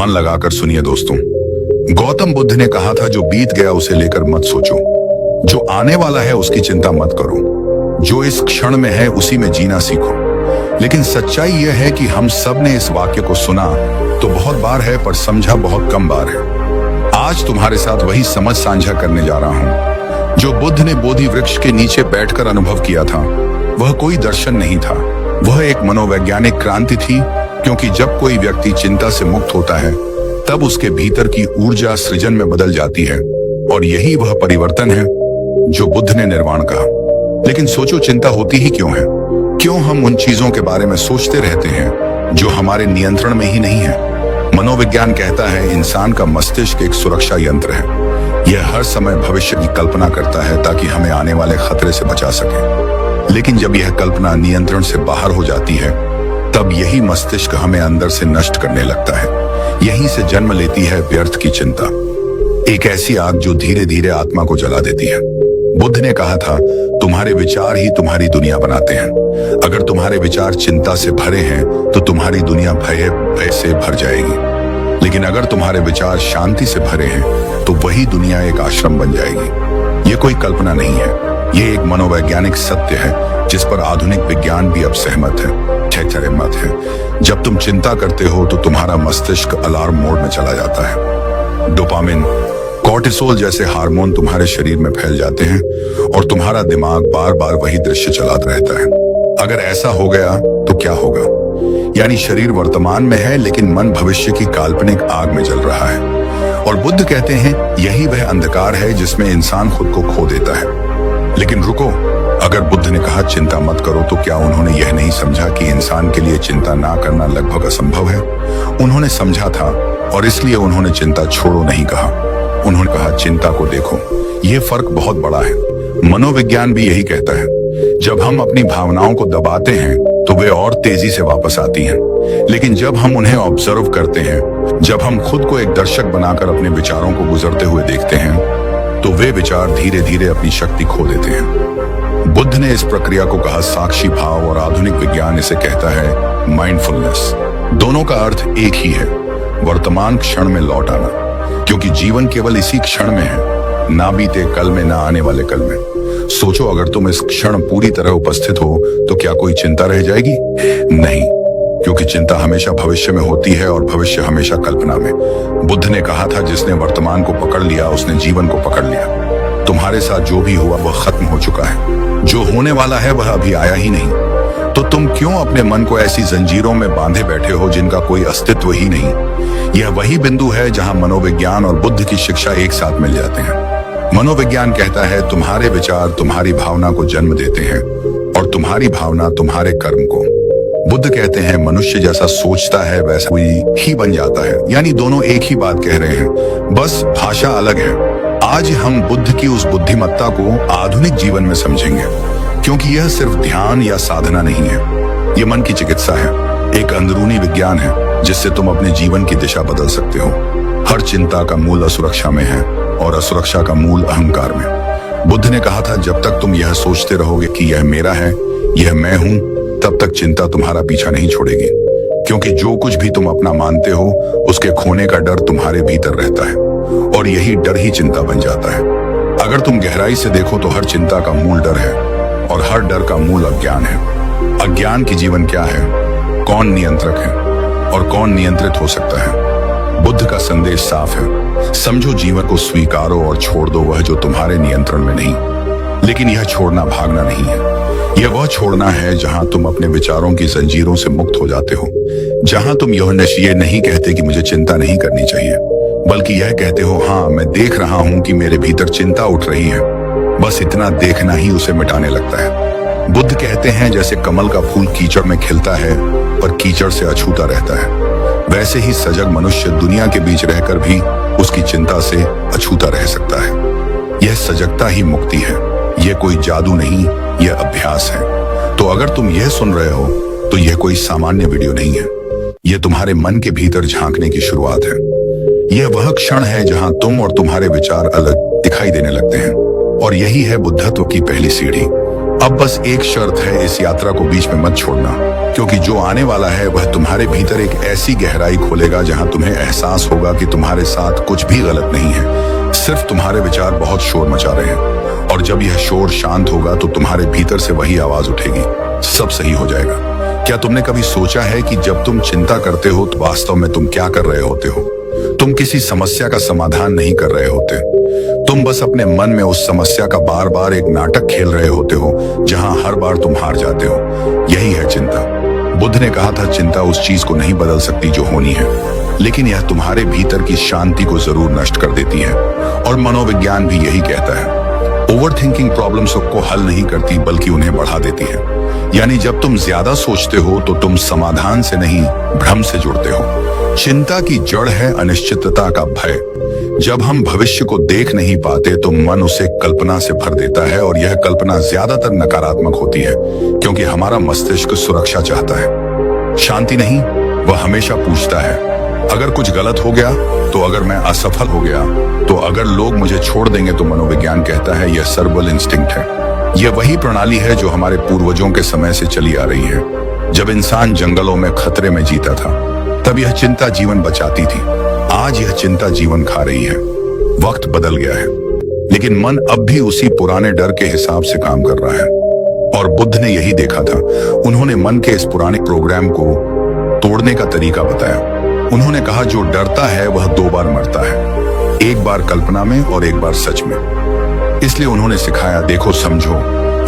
मन लगाकर सुनिए दोस्तों। गौतम बुद्ध ने कहा था, जो बीत गया उसे लेकर मत सोचो, जो आने वाला है उसकी चिंता मत करो, जो इस क्षण में है उसी में जीना सीखो। लेकिन सच्चाई यह है कि हम सब ने इस वाक्य को सुना तो बहुत बार है, पर समझा बहुत कम बार है। आज तुम्हारे साथ वही समझ साझा करने जा रहा हूं जो बुद्ध ने बोधि वृक्ष के नीचे बैठकर अनुभव किया था। वह कोई दर्शन नहीं था, वह एक मनोवैज्ञानिक क्रांति थी, क्योंकि जब कोई व्यक्ति चिंता से मुक्त होता है तब उसके भीतर की ऊर्जा सृजन में बदल जाती है, और यही वह परिवर्तन है जो बुद्ध ने निर्वाण कहा। लेकिन सोचो, चिंता होती ही क्यों है? क्यों हम उन चीजों के बारे में सोचते रहते हैं जो हमारे नियंत्रण में ही नहीं है? मनोविज्ञान कहता है, इंसान का मस्तिष्क एक सुरक्षा यंत्र है। यह हर समय भविष्य की कल्पना करता है ताकि हमें आने वाले खतरे से बचा सके। लेकिन जब यह कल्पना नियंत्रण से बाहर हो जाती है तब यही मस्तिष्क हमें अंदर से नष्ट करने लगता है। यहीं से जन्म लेती है व्यर्थ की चिंता, एक ऐसी आग जो धीरे धीरे आत्मा को जला देती है। बुद्ध ने कहा था, तुम्हारे विचार ही तुम्हारी दुनिया बनाते हैं। अगर तुम्हारे विचार चिंता से भरे हैं तो तुम्हारी दुनिया भय से भर जाएगी। लेकिन अगर तुम्हारे विचार शांति से भरे हैं तो वही दुनिया एक आश्रम बन जाएगी। ये कोई कल्पना नहीं है, ये एक मनोवैज्ञानिक सत्य है जिस पर आधुनिक विज्ञान भी अब सहमत है। जब तुम चिंता करते हो तो तुम्हारा मस्तिष्क अलार्म मोड में चला जाता है। डोपामिन, कॉर्टिसोल जैसे हार्मोन तुम्हारे शरीर में फैल जाते हैं और तुम्हारा दिमाग बार बार वही दृश्य चलाता रहता है। अगर ऐसा हो गया तो क्या होगा? यानी शरीर वर्तमान में है लेकिन मन भविष्य की काल्पनिक आग में जल रहा है। और बुद्ध कहते हैं, यही वह अंधकार है जिसमें इंसान खुद को खो देता है। लेकिन रुको, अगर बुद्ध ने कहा चिंता मत करो तो क्या उन्होंने यह नहीं समझा कि इंसान के लिए चिंता ना करना लगभग असंभव है? उन्होंने समझा था और इसलिए उन्होंने चिंता छोड़ो नहीं कहा। उन्होंने कहा, चिंता को देखो। यह फर्क बहुत बड़ा है। मनोविज्ञान भी यही कहता है, जब हम अपनी भावनाओं को दबाते हैं तो वे और तेजी से वापस आती हैं। लेकिन जब हम उन्हें ऑब्जर्व करते हैं, जब हम खुद को एक दर्शक बनाकर अपने विचारों को गुजरते हुए देखते हैं, तो वे विचार धीरे धीरे अपनी शक्ति खो देते हैं। बुद्ध ने इस प्रक्रिया को कहा साक्षी भाव, और आधुनिक विज्ञान इसे कहता है माइंडफुलनेस। दोनों का अर्थ एक ही है, वर्तमान क्षण में लौट आना, क्योंकि जीवन केवल इसी क्षण में है, ना बीते कल में, ना आने वाले कल में। सोचो, अगर तुम इस क्षण पूरी तरह उपस्थित हो तो क्या कोई चिंता रह जाएगी? नहीं, क्योंकि चिंता हमेशा भविष्य में होती है और भविष्य हमेशा कल्पना में। बुद्ध ने कहा था, जिसने वर्तमान को पकड़ लिया उसने जीवन को पकड़ लिया। तुम्हारे साथ जो भी हुआ वह खत्म हो चुका है, जो होने वाला है वह अभी आया ही नहीं। तो तुम क्यों अपने मन को ऐसी जंजीरों में बांधे बैठे हो जिनका कोई अस्तित्व ही नहीं? यह वही बिंदु है जहां मनोविज्ञान और बुद्ध की शिक्षा एक साथ मिल जाते हैं। मनोविज्ञान कहता है, तुम्हारे विचार तुम्हारी भावना को जन्म देते हैं और तुम्हारी भावना तुम्हारे कर्म को। बुद्ध कहते हैं, मनुष्य जैसा सोचता है वैसा ही बन जाता है। यानी दोनों एक ही बात कह रहे हैं, बस भाषा अलग है। आज हम बुद्ध की उस बुद्धिमत्ता को आधुनिक जीवन में समझेंगे, क्योंकि यह सिर्फ ध्यान या साधना नहीं है, यह मन की चिकित्सा है, एक अंदरूनी विज्ञान है जिससे तुम अपने जीवन की दिशा बदल सकते हो। हर चिंता का मूल असुरक्षा में है और असुरक्षा का मूल अहंकार में। बुद्ध ने कहा था, जब तक तुम यह सोचते रहोगे कि यह मेरा है, यह मैं हूं, तब तक चिंता तुम्हारा पीछा नहीं छोड़ेगी, क्योंकि जो कुछ भी तुम अपना मानते हो उसके खोने का डर तुम्हारे भीतर रहता है, और यही डर ही चिंता बन जाता है। अगर तुम गहराई से देखो तो हर चिंता का मूल डर है, और हर डर का मूल अज्ञान है। अज्ञान की जीवन क्या है? कौन नियंत्रक है और कौन नियंत्रित हो सकता है? बुद्ध का संदेश साफ है, समझो, जीवन को स्वीकारो और छोड़ दो वह जो तुम्हारे नियंत्रण में नहीं। लेकिन यह छोड़ना भागना नहीं है, यह वह छोड़ना है जहां तुम अपने विचारों की जंजीरों से मुक्त हो जाते हो, जहां तुम यह नहीं कहते कि मुझे चिंता नहीं करनी चाहिए, बल्कि यह कहते हो, हाँ मैं देख रहा हूं कि मेरे भीतर चिंता उठ रही है, बस इतना देखना ही उसे मिटाने लगता है। बुद्ध कहते हैं, जैसे कमल का फूल कीचड़ में खिलता है पर कीचड़ से अछूता रहता है, वैसे ही सजग मनुष्य दुनिया के बीच रहकर भी उसकी चिंता से अछूता रह सकता है। यह सजगता ही मुक्ति है, यह कोई जादू नहीं, यह अभ्यास है। तो अगर तुम यह सुन रहे हो तो यह कोई सामान्य वीडियो नहीं है, यह तुम्हारे मन के भीतर झांकने की शुरुआत है। यह वह क्षण है जहां तुम और तुम्हारे विचार अलग दिखाई देने लगते हैं, और यही है बुद्धत्व की पहली सीढ़ी। अब बस एक शर्त है, इस यात्रा को बीच में मत छोड़ना, क्योंकि जो आने वाला है वह तुम्हारे भीतर एक ऐसी गहराई खोलेगा जहां तुम्हें एहसास होगा कि तुम्हारे साथ कुछ भी गलत नहीं है, सिर्फ तुम्हारे विचार बहुत शोर मचा रहे हैं। और जब यह शोर शांत होगा तो तुम्हारे भीतर से वही आवाज उठेगी, सब सही हो जाएगा। क्या तुमने कभी सोचा है कि जब तुम चिंता करते हो तो वास्तव में तुम क्या कर रहे होते हो? तुम किसी समस्या का समाधान नहीं कर रहे होते, तुम बस अपने मन में उस समस्या का बार बार एक नाटक खेल रहे होते हो जहां हर बार तुम हार जाते हो। यही है चिंता। बुद्ध ने कहा था, चिंता उस चीज को नहीं बदल सकती जो होनी है, लेकिन यह तुम्हारे भीतर की शांति को जरूर नष्ट कर देती है। और मनोविज्ञान भी यही कहता है। ओवर थिंकिंग प्रॉब्लम्स को हल नहीं करती बल्कि उन्हें बढ़ा देती है। यानी जब तुम ज्यादा सोचते हो तो तुम समाधान से नहीं, भ्रम से जुड़ते हो। चिंता की जड़ है अनिश्चितता का भय। जब हम भविष्य को देख नहीं पाते तो मन उसे कल्पना से भर देता है, और यह कल्पना ज्यादातर नकारात्मक होती है, क्योंकि हमारा मस्तिष्क सुरक्षा चाहता है, शांति नहीं। वह हमेशा पूछता है, अगर कुछ गलत हो गया तो, अगर मैं असफल हो गया तो, अगर लोग मुझे छोड़ देंगे तो। मनोविज्ञान कहता है यह सर्वाइवल इंस्टिंक्ट है। यह वही प्रणाली है जो हमारे पूर्वजों के समय से चली आ रही है। जब इंसान जंगलों में खतरे में जीता था तब यह चिंता जीवन बचाती थी। आज यह चिंता जीवन खा रही है। वक्त बदल गया है, लेकिन मन अब भी उसी पुराने डर के हिसाब से काम कर रहा है। और बुद्ध ने यही देखा था। उन्होंने मन के इस पुराने प्रोग्राम को तोड़ने का तरीका बताया। उन्होंने कहा, जो डरता है वह 2 बार मरता है, एक बार कल्पना में और एक बार सच में। इसलिए उन्होंने सिखाया, देखो, समझो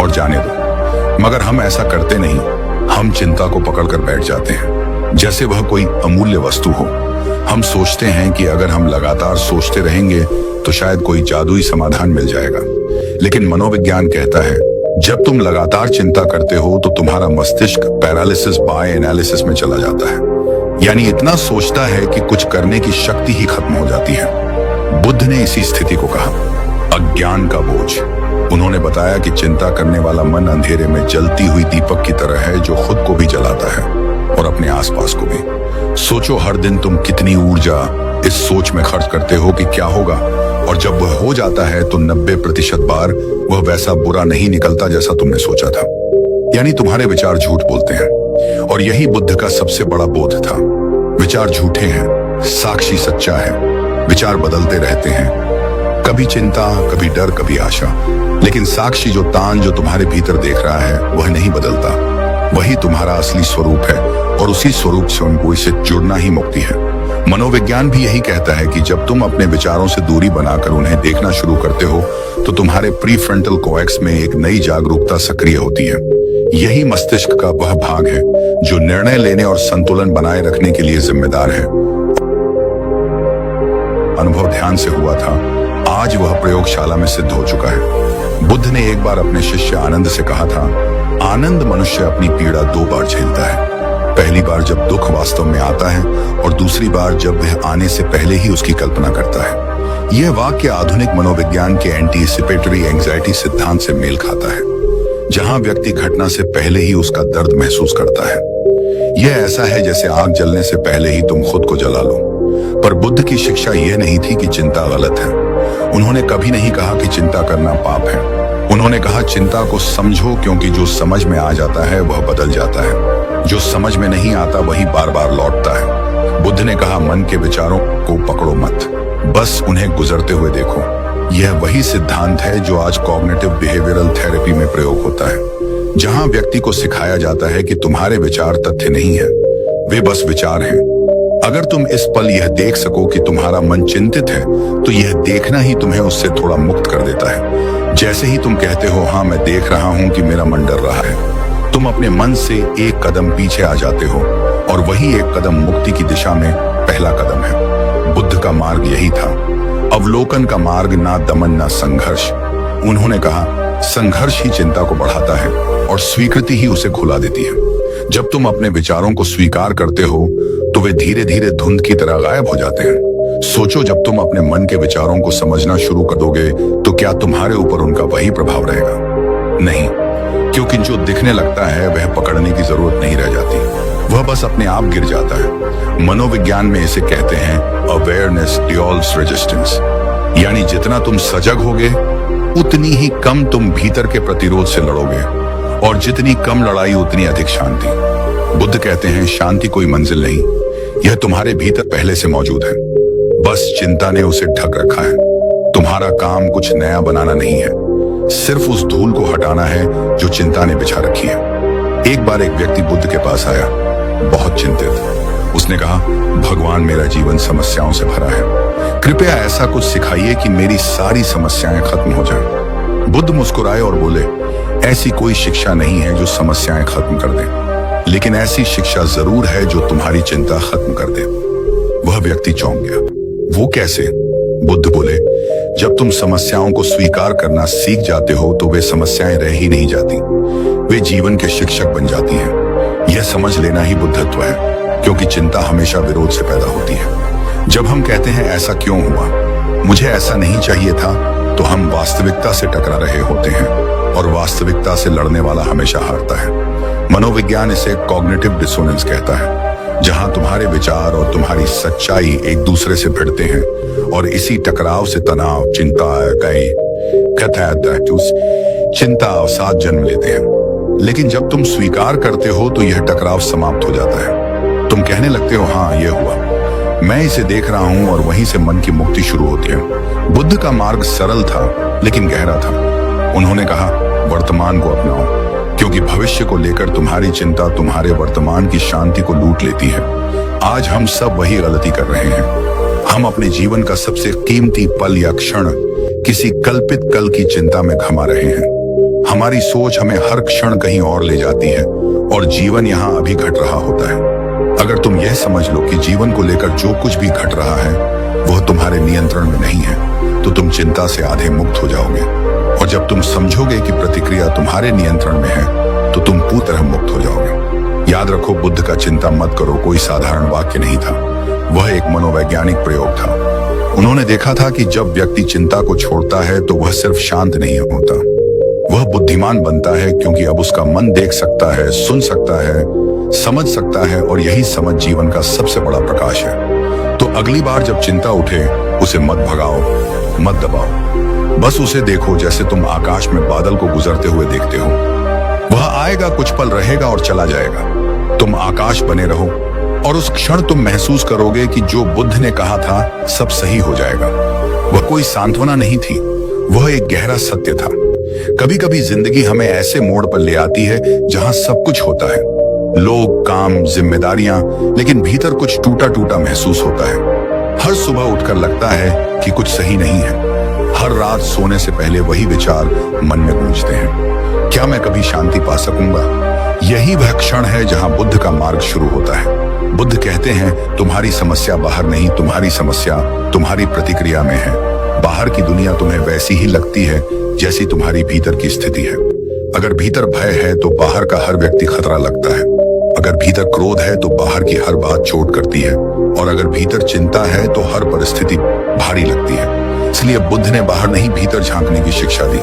और जाने दो। मगर हम ऐसा करते नहीं। हम चिंता को पकड़कर बैठ जाते हैं जैसे वह कोई अमूल्य वस्तु हो। हम सोचते हैं कि अगर हम लगातार सोचते रहेंगे तो शायद कोई जादुई समाधान मिल जाएगा। लेकिन मनोविज्ञान कहता है, जब तुम लगातार चिंता करते हो तो तुम्हारा मस्तिष्क पैरालिसिस बाय एनालिसिस में चला जाता है। यानी इतना सोचता है कि कुछ करने की शक्ति ही खत्म हो जाती है। बुद्ध ने इसी स्थिति को कहा अज्ञान का बोझ। उन्होंने बताया कि चिंता करने वाला मन अंधेरे में जलती हुई दीपक की तरह है, जो खुद को भी जलाता है और अपने आसपास को भी। सोचो, हर दिन तुम कितनी ऊर्जा इस सोच में खर्च करते हो कि क्या होगा, और जब वह हो जाता है तो 90% बार वह वैसा बुरा नहीं निकलता जैसा तुमने सोचा था। यानी तुम्हारे विचार झूठ बोलते हैं। और यही बुद्ध का सबसे बड़ा बोध था। विचार झूठे हैं, साक्षी सच्चा है। विचार बदलते रहते हैं, कभी चिंता, कभी डर, कभी आशा, लेकिन साक्षी जो तुम्हारे भीतर देख रहा है वह नहीं बदलता। वही तुम्हारा असली स्वरूप है, और उसी स्वरूप से उनको इसे जुड़ना ही मुक्ति है। मनोविज्ञान भी यही कहता है कि जब तुम अपने विचारों से दूरी बनाकर उन्हें देखना शुरू करते हो तो तुम्हारे प्रीफ्रंटल कोर्टेक्स में एक नई जागरूकता सक्रिय होती है। यही मस्तिष्क का वह भाग है जो निर्णय लेने और संतुलन बनाए रखने के लिए जिम्मेदार है। अनुभव ध्यान से हुआ था, आज वह प्रयोगशाला में सिद्ध हो चुका है। बुद्ध ने एक बार अपने शिष्य आनंद से कहा था, आनंद मनुष्य अपनी पीड़ा 2 बार झेलता है। पहली बार जब दुख वास्तव में आता है, और दूसरी बार जब वह आने से पहले ही उसकी कल्पना करता है। यह वाक्य आधुनिक मनोविज्ञान के एंटीसिपेटरी एंजाइटी सिद्धांत से मेल खाता है, जहां व्यक्ति घटना से पहले ही उसका दर्द महसूस करता है। यह ऐसा है जैसे आग जलने से पहले ही तुम खुद को जला लो। पर बुद्ध की शिक्षा यह नहीं थी कि चिंता गलत है। उन्होंने कभी नहीं कहा कि चिंता करना पाप है। उन्होंने कहा, चिंता को समझो, क्योंकि जो समझ में आ जाता है वह बदल जाता है, जो समझ में नहीं आता वही बार बार लौटता है। बुद्ध ने कहा, मन के विचारों को पकड़ो मत, बस उन्हें गुजरते हुए देखो। यह वही सिद्धांत है जो आज कॉग्निटिव बिहेवियरल थेरेपी में प्रयोग होता है, जहां व्यक्ति को सिखाया जाता है कि तुम्हारे विचार तथ्य नहीं है, वे बस विचार हैं। अगर तुम इस पल यह देख सको कि तुम्हारा मन चिंतित है, तो यह देखना ही तुम्हें उससे थोड़ा मुक्त कर देता है। जैसे ही तुम कहते हो, हाँ मैं देख रहा हूं कि मेरा मन डर रहा है, तुम अपने मन से एक कदम पीछे आ जाते हो, और वही एक कदम मुक्ति की दिशा में पहला कदम है। बुद्ध का मार्ग यही था, अवलोकन का मार्ग, ना दमन ना संघर्ष। उन्होंने कहा, संघर्ष ही चिंता को बढ़ाता है और स्वीकृति ही उसे खुला देती है। जब तुम अपने विचारों को स्वीकार करते हो तो वे धीरे धीरे धुंध की तरह गायब हो जाते हैं। सोचो, जब तुम अपने मन के विचारों को समझना शुरू कर दोगे तो क्या तुम्हारे ऊपर उनका वही प्रभाव रहेगा? नहीं, क्योंकि जो दिखने लगता है वह पकड़ने की जरूरत नहीं रह जाती, वह बस अपने आप गिर जाता है। मनोविज्ञान में इसे कहते हैं अवेयरनेस डिसॉल्व्स रेजिस्टेंस। यानी जितना तुम सजग होगे उतनी ही कम तुम भीतर के प्रतिरोध से लड़ोगे, और जितनी कम लड़ाई उतनी अधिक शांति। बुद्ध कहते हैं शांति कोई मंजिल नहीं, यह तुम्हारे भीतर पहले से मौजूद है, बस चिंता ने उसे ढक रखा है। तुम्हारा काम कुछ नया बनाना नहीं है, सिर्फ उस धूल को हटाना है जो चिंता ने बिछा रखी है। एक बार एक व्यक्ति बुद्ध के पास आया, बहुत चिंतित। उसने कहा, भगवान मेरा जीवन समस्याओं से भरा है, कृपया ऐसा कुछ सिखाइए कि मेरी सारी समस्याएं खत्म हो जाएं। बुद्ध मुस्कुराए और बोले, ऐसी कोई शिक्षा नहीं है जो समस्याएं खत्म कर दे, लेकिन ऐसी शिक्षा जरूर है जो तुम्हारी चिंता खत्म कर दे। वह व्यक्ति चौंक गया। वो कैसे? बुद्ध बोले, जब तुम समस्याओं को स्वीकार करना सीख जाते हो तो वे समस्याएं रह ही नहीं जाती, वे जीवन के शिक्षक बन जाती हैं। यह समझ लेना ही बुद्धत्व है, क्योंकि चिंता हमेशा विरोध से पैदा होती है। जब हम कहते हैं ऐसा क्यों हुआ, मुझे ऐसा नहीं चाहिए था, तो हम वास्तविकता से टकरा रहे होते हैं, और वास्तविकता से लड़ने वाला हमेशा हारता है। मनोविज्ञान इसे कॉग्निटिव डिसोनेंस कहता है, जहां तुम्हारे विचार और तुम्हारी सच्चाई एक दूसरे से भिड़ते हैं, और इसी टकराव से तनाव, चिंता अवसाद जन्म लेते हैं। लेकिन जब तुम स्वीकार करते हो तो यह टकराव समाप्त हो जाता है। तुम कहने लगते हो, हाँ यह हुआ, मैं इसे देख रहा हूं, और वहीं से मन की मुक्ति शुरू होती है। बुद्ध का मार्ग सरल था लेकिन गहरा था। उन्होंने कहा, वर्तमान को अपनाओ, क्योंकि भविष्य को लेकर तुम्हारी चिंता तुम्हारे वर्तमान की शांति को लूट लेती है। आज हम सब वही गलती कर रहे हैं। हम अपने जीवन का सबसे कीमती पल या क्षण किसी कल्पित कल की चिंता में घमा रहे हैं। हमारी सोच हमें हर क्षण कहीं और ले जाती है, और जीवन यहाँ अभी घट रहा होता है। अगर तुम यह समझ लो कि जीवन को लेकर जो कुछ भी घट रहा है वह तुम्हारे नियंत्रण में नहीं है, तो तुम चिंता से आधे मुक्त हो जाओगे। और जब तुम समझोगे कि प्रतिक्रिया तुम्हारे नियंत्रण में है, तो तुम पूरी तरह मुक्त हो जाओगे। याद रखो, बुद्ध का चिंता मत करो कोई साधारण वाक्य नहीं था, वह एक मनोवैज्ञानिक प्रयोग था। उन्होंने देखा था कि जब व्यक्ति चिंता को छोड़ता है तो वह सिर्फ शांत नहीं होता, वह बुद्धिमान बनता है, क्योंकि अब उसका मन देख सकता है, सुन सकता है, समझ सकता है, और यही समझ जीवन का सबसे बड़ा प्रकाश है। तो अगली बार जब चिंता उठे, उसे मत भगाओ, मत दबाओ, बस उसे देखो जैसे तुम आकाश में बादल को गुजरते हुए देखते हो। वह आएगा, कुछ पल रहेगा और चला जाएगा। तुम आकाश बने रहो, और उस क्षण तुम महसूस करोगे कि जो बुद्ध ने कहा था सब सही हो जाएगा। वह कोई सांत्वना नहीं थी, वह एक गहरा सत्य था। कभी कभी जिंदगी हमें ऐसे मोड़ पर ले आती है जहां सब कुछ होता है, लोग, काम, जिम्मेदारियां, लेकिन भीतर कुछ टूटा टूटा महसूस होता है। हर सुबह उठकर लगता है कि कुछ सही नहीं है। हर रात सोने से पहले वही विचार मन में गूंजते हैं, क्या मैं कभी शांति पा सकूंगा? यही वह क्षण है जहां बुद्ध का मार्ग शुरू होता है। बुद्ध कहते हैं, तुम्हारी समस्या बाहर नहीं, तुम्हारी समस्या तुम्हारी प्रतिक्रिया में है। बाहर की दुनिया तुम्हें वैसी ही लगती है जैसी तुम्हारी भीतर की स्थिति है। अगर भीतर भय है तो बाहर का हर व्यक्ति खतरा लगता है। अगर भीतर क्रोध है तो बाहर की हर बात चोट करती है, और अगर भीतर चिंता है तो हर परिस्थिति भारी लगती है। इसलिए बुद्ध ने बाहर नहीं, भीतर झांकने की शिक्षा दी।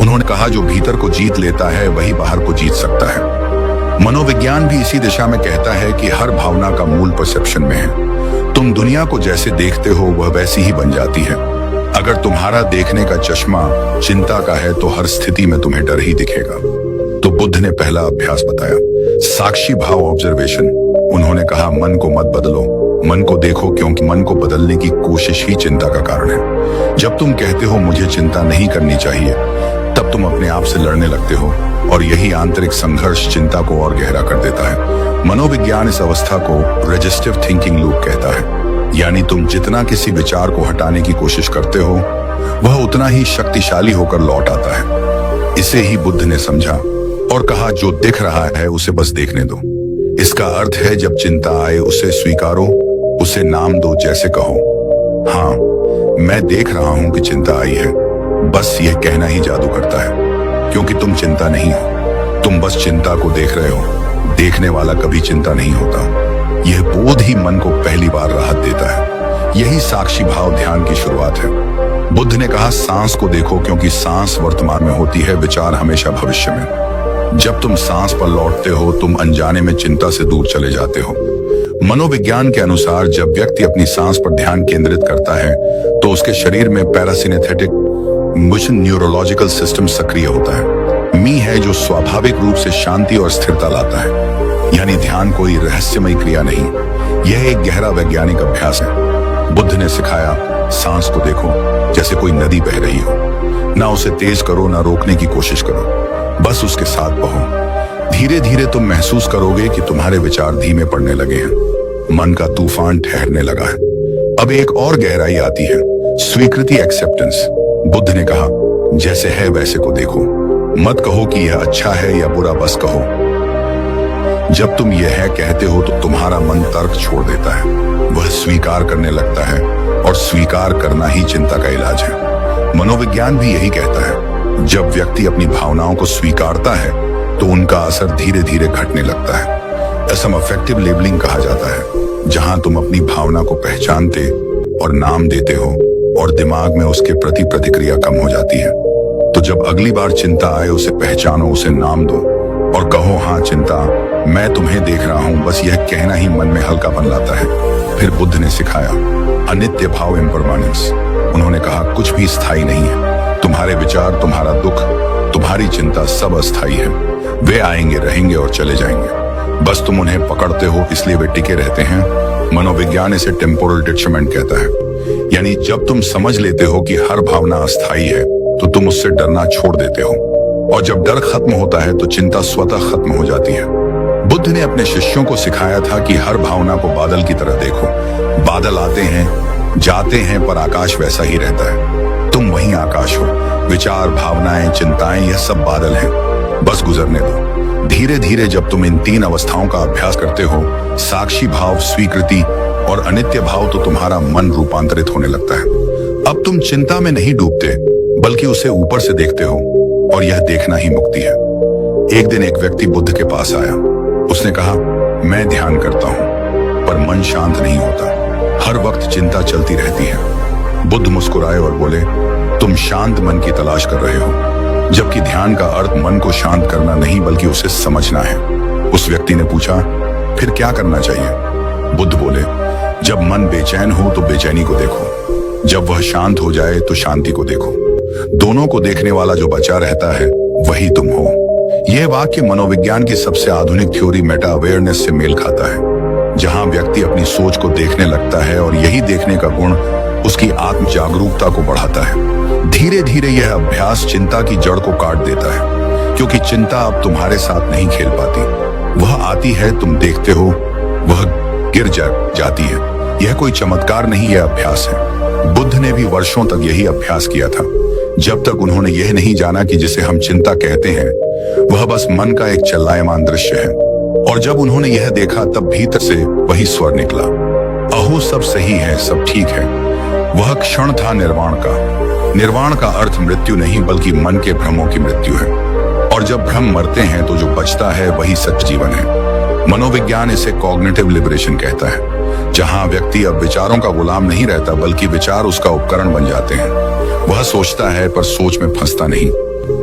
उन्होंने कहा, जो भीतर को जीत लेता है वही बाहर को जीत सकता है। मनोविज्ञान भी इसी दिशा में कहता है कि हर भावना का मूल परसेप्शन में है। तुम दुनिया को जैसे देखते हो वह वैसी ही बन जाती है। अगर तुम्हारा देखने का चश्मा चिंता का है तो हर स्थिति में तुम्हें डर ही दिखेगा। तो बुद्ध ने पहला अभ्यास बताया, साक्षी भाव ऑब्जर्वेशन। उन्होंने कहा, मन को मत बदलो, मन को देखो, क्योंकि मन को बदलने की कोशिश ही चिंता का कारण है। जब तुम कहते हो मुझे चिंता नहीं करनी चाहिए, तब तुम अपने आप से लड़ने लगते हो, और यही आंतरिक संघर्ष चिंता को और गहरा कर देता है। मनोविज्ञान इस अवस्था को रेजिस्टिव थिंकिंग लूप कहता है, यानी तुम जितना किसी विचार को हटाने की कोशिश करते हो वह उतना ही शक्तिशाली होकर लौट आता है। इसे ही बुद्ध ने समझा और कहा, जो दिख रहा है उसे बस देखने दो। इसका अर्थ है, जब चिंता आए उसे स्वीकारो, उसे नाम दो, जैसे कहो, हाँ मैं देख रहा हूं कि चिंता आई है। बस यह कहना ही जादू करता है, क्योंकि तुम चिंता नहीं हो, तुम बस चिंता को देख रहे हो। देखने वाला कभी चिंता नहीं होता। यह बोध ही मन को पहली बार राहत देता है। यही साक्षी भाव ध्यान की शुरुआत है। बुद्ध ने कहा, सांस को देखो, क्योंकि सांस वर्तमान में होती है, विचार हमेशा भविष्य में। जब तुम सांस पर लौटते हो तुम अनजाने में चिंता से दूर चले जाते हो। मनोविज्ञान के अनुसार जब व्यक्ति अपनी सांस पर ध्यान केंद्रित करता है तो उसके शरीर में पैरासिनेथेटिक कुछ न्यूरोलॉजिकल सिस्टम सक्रिय होता है। मी है जो स्वाभाविक रूप से शांति और स्थिरता लाता है। यानी ध्यान कोई रहस्यमय क्रिया नहीं, यह एक गहरा वैज्ञानिक अभ्यास है। बुद्ध ने सिखाया, सांस को देखो जैसे कोई नदी बह रही हो, ना उसे तेज करो ना रोकने की कोशिश करो, बस उसके साथ बहो। धीरे धीरे तुम महसूस करोगे कि तुम्हारे विचार धीमे पड़ने लगे हैं, मन का तूफान ठहरने लगा है। अब एक और गहराई आती है, स्वीकृति, एक्सेप्टेंस। बुद्ध ने कहा, जैसे है वैसे को देखो, मत कहो कि यह अच्छा है या बुरा, बस कहो। जब तुम यह है कहते हो तो तुम्हारा मन तर्क छोड़ देता है, वह स्वीकार करने लगता है, और स्वीकार करना ही चिंता का इलाज है। मनोविज्ञान भी यही कहता है, जब व्यक्ति अपनी भावनाओं को स्वीकारता है तो उनका असर धीरे धीरे घटने लगता है। असम अफेक्टिव लेबलिंग कहा जाता है, जहां तुम अपनी भावना को पहचानते और नाम देते हो और दिमाग में उसके प्रति प्रतिक्रिया कम हो जाती है। तो जब अगली बार चिंता आए उसे पहचानो, उसे नाम दो और कहो, हाँ चिंता, मैं तुम्हें देख रहा हूं। बस यह कहना ही मन में हल्कापन लाता है। फिर बुद्ध ने सिखाया अनित्य भाव, इम्परमानेंस। उन्होंने कहा, कुछ भी स्थायी नहीं है। तुम्हारे विचार, तुम्हारा दुख, तुम्हारी चिंता सब अस्थायी है। वे आएंगे, रहेंगे और चले जाएंगे। बस तुम उन्हें पकड़ते हो इसलिए वे टिके रहते हैं। मनोविज्ञान इसे टेम्पोरल डिटैचमेंट कहता है। यानी जब तुम समझ लेते हो कि हर भावना अस्थायी है तो तुम उससे डरना छोड़ देते हो, और जब डर खत्म होता है तो चिंता स्वतः खत्म हो जाती है। बुद्ध ने अपने शिष्यों को सिखाया था कि हर भावना को बादल की तरह देखो। बादल आते हैं, जाते हैं, पर आकाश वैसा ही रहता है। तुम वही आकाश हो। विचार, भावनाएं, चिंताएं, यह सब बादल हैं, बस गुजरने दो। धीरे धीरे जब तुम इन तीन अवस्थाओं का अभ्यास करते हो, साक्षी भाव, स्वीकृति और अनित्य भाव, तो तुम्हारा मन रूपांतरित होने लगता है। अब तुम चिंता में नहीं डूबते, बल्कि उसे ऊपर से देखते हो, और यह देखना ही मुक्ति है। एक दिन एक व्यक्ति बुद्ध के पास आया। उसने कहा, मैं ध्यान करता हूं पर मन शांत नहीं होता, हर वक्त चिंता चलती रहती है। बुद्ध मुस्कुराए और बोले, तुम शांत मन की तलाश कर रहे हो, जबकि ध्यान का अर्थ मन को शांत करना नहीं बल्कि उसे समझना है। उस व्यक्ति ने पूछा, फिर क्या करना चाहिए? बुद्ध बोले, जब मन बेचैन हो तो बेचैनी को देखो, जब वह शांत हो जाए तो शांति को देखो। दोनों को देखने वाला जो बचा रहता है वही तुम हो। यह वाक्य मनोविज्ञान की सबसे आधुनिक थ्योरी मेटा अवेयरनेस से मेल खाता है, जहां व्यक्ति अपनी सोच को देखने लगता है और यही देखने का गुण उसकी आत्म जागरूकता को बढ़ाता है। धीरे धीरे यह अभ्यास चिंता की जड़ को काट देता है, क्योंकि चिंता अब तुम्हारे साथ नहीं खेल पाती। वह आती है, तुम देखते हो, वह गिर जाती है। यह कोई चमत्कार नहीं, यह अभ्यास है। बुद्ध ने भी वर्षों तक यही अभ्यास किया था, जब तक उन्होंने यह नहीं जाना कि जिसे हम चिंता कहते हैं वह बस मन का एक चलायमान दृश्य है। और जब उन्होंने यह देखा तब भीतर से वही स्वर निकला, अहो सब सही है, सब ठीक है। वह क्षण था निर्वाण का। निर्वाण का अर्थ मृत्यु नहीं बल्कि मन के भ्रमों की मृत्यु है। और जब भ्रम मरते हैं तो जो बचता है वही सच जीवन है। मनोविज्ञान इसे कॉग्निटिव लिबरेशन कहता है, जहां व्यक्ति अब विचारों का गुलाम नहीं रहता बल्कि विचार उसका उपकरण बन जाते हैं। वह सोचता है पर सोच में फंसता नहीं,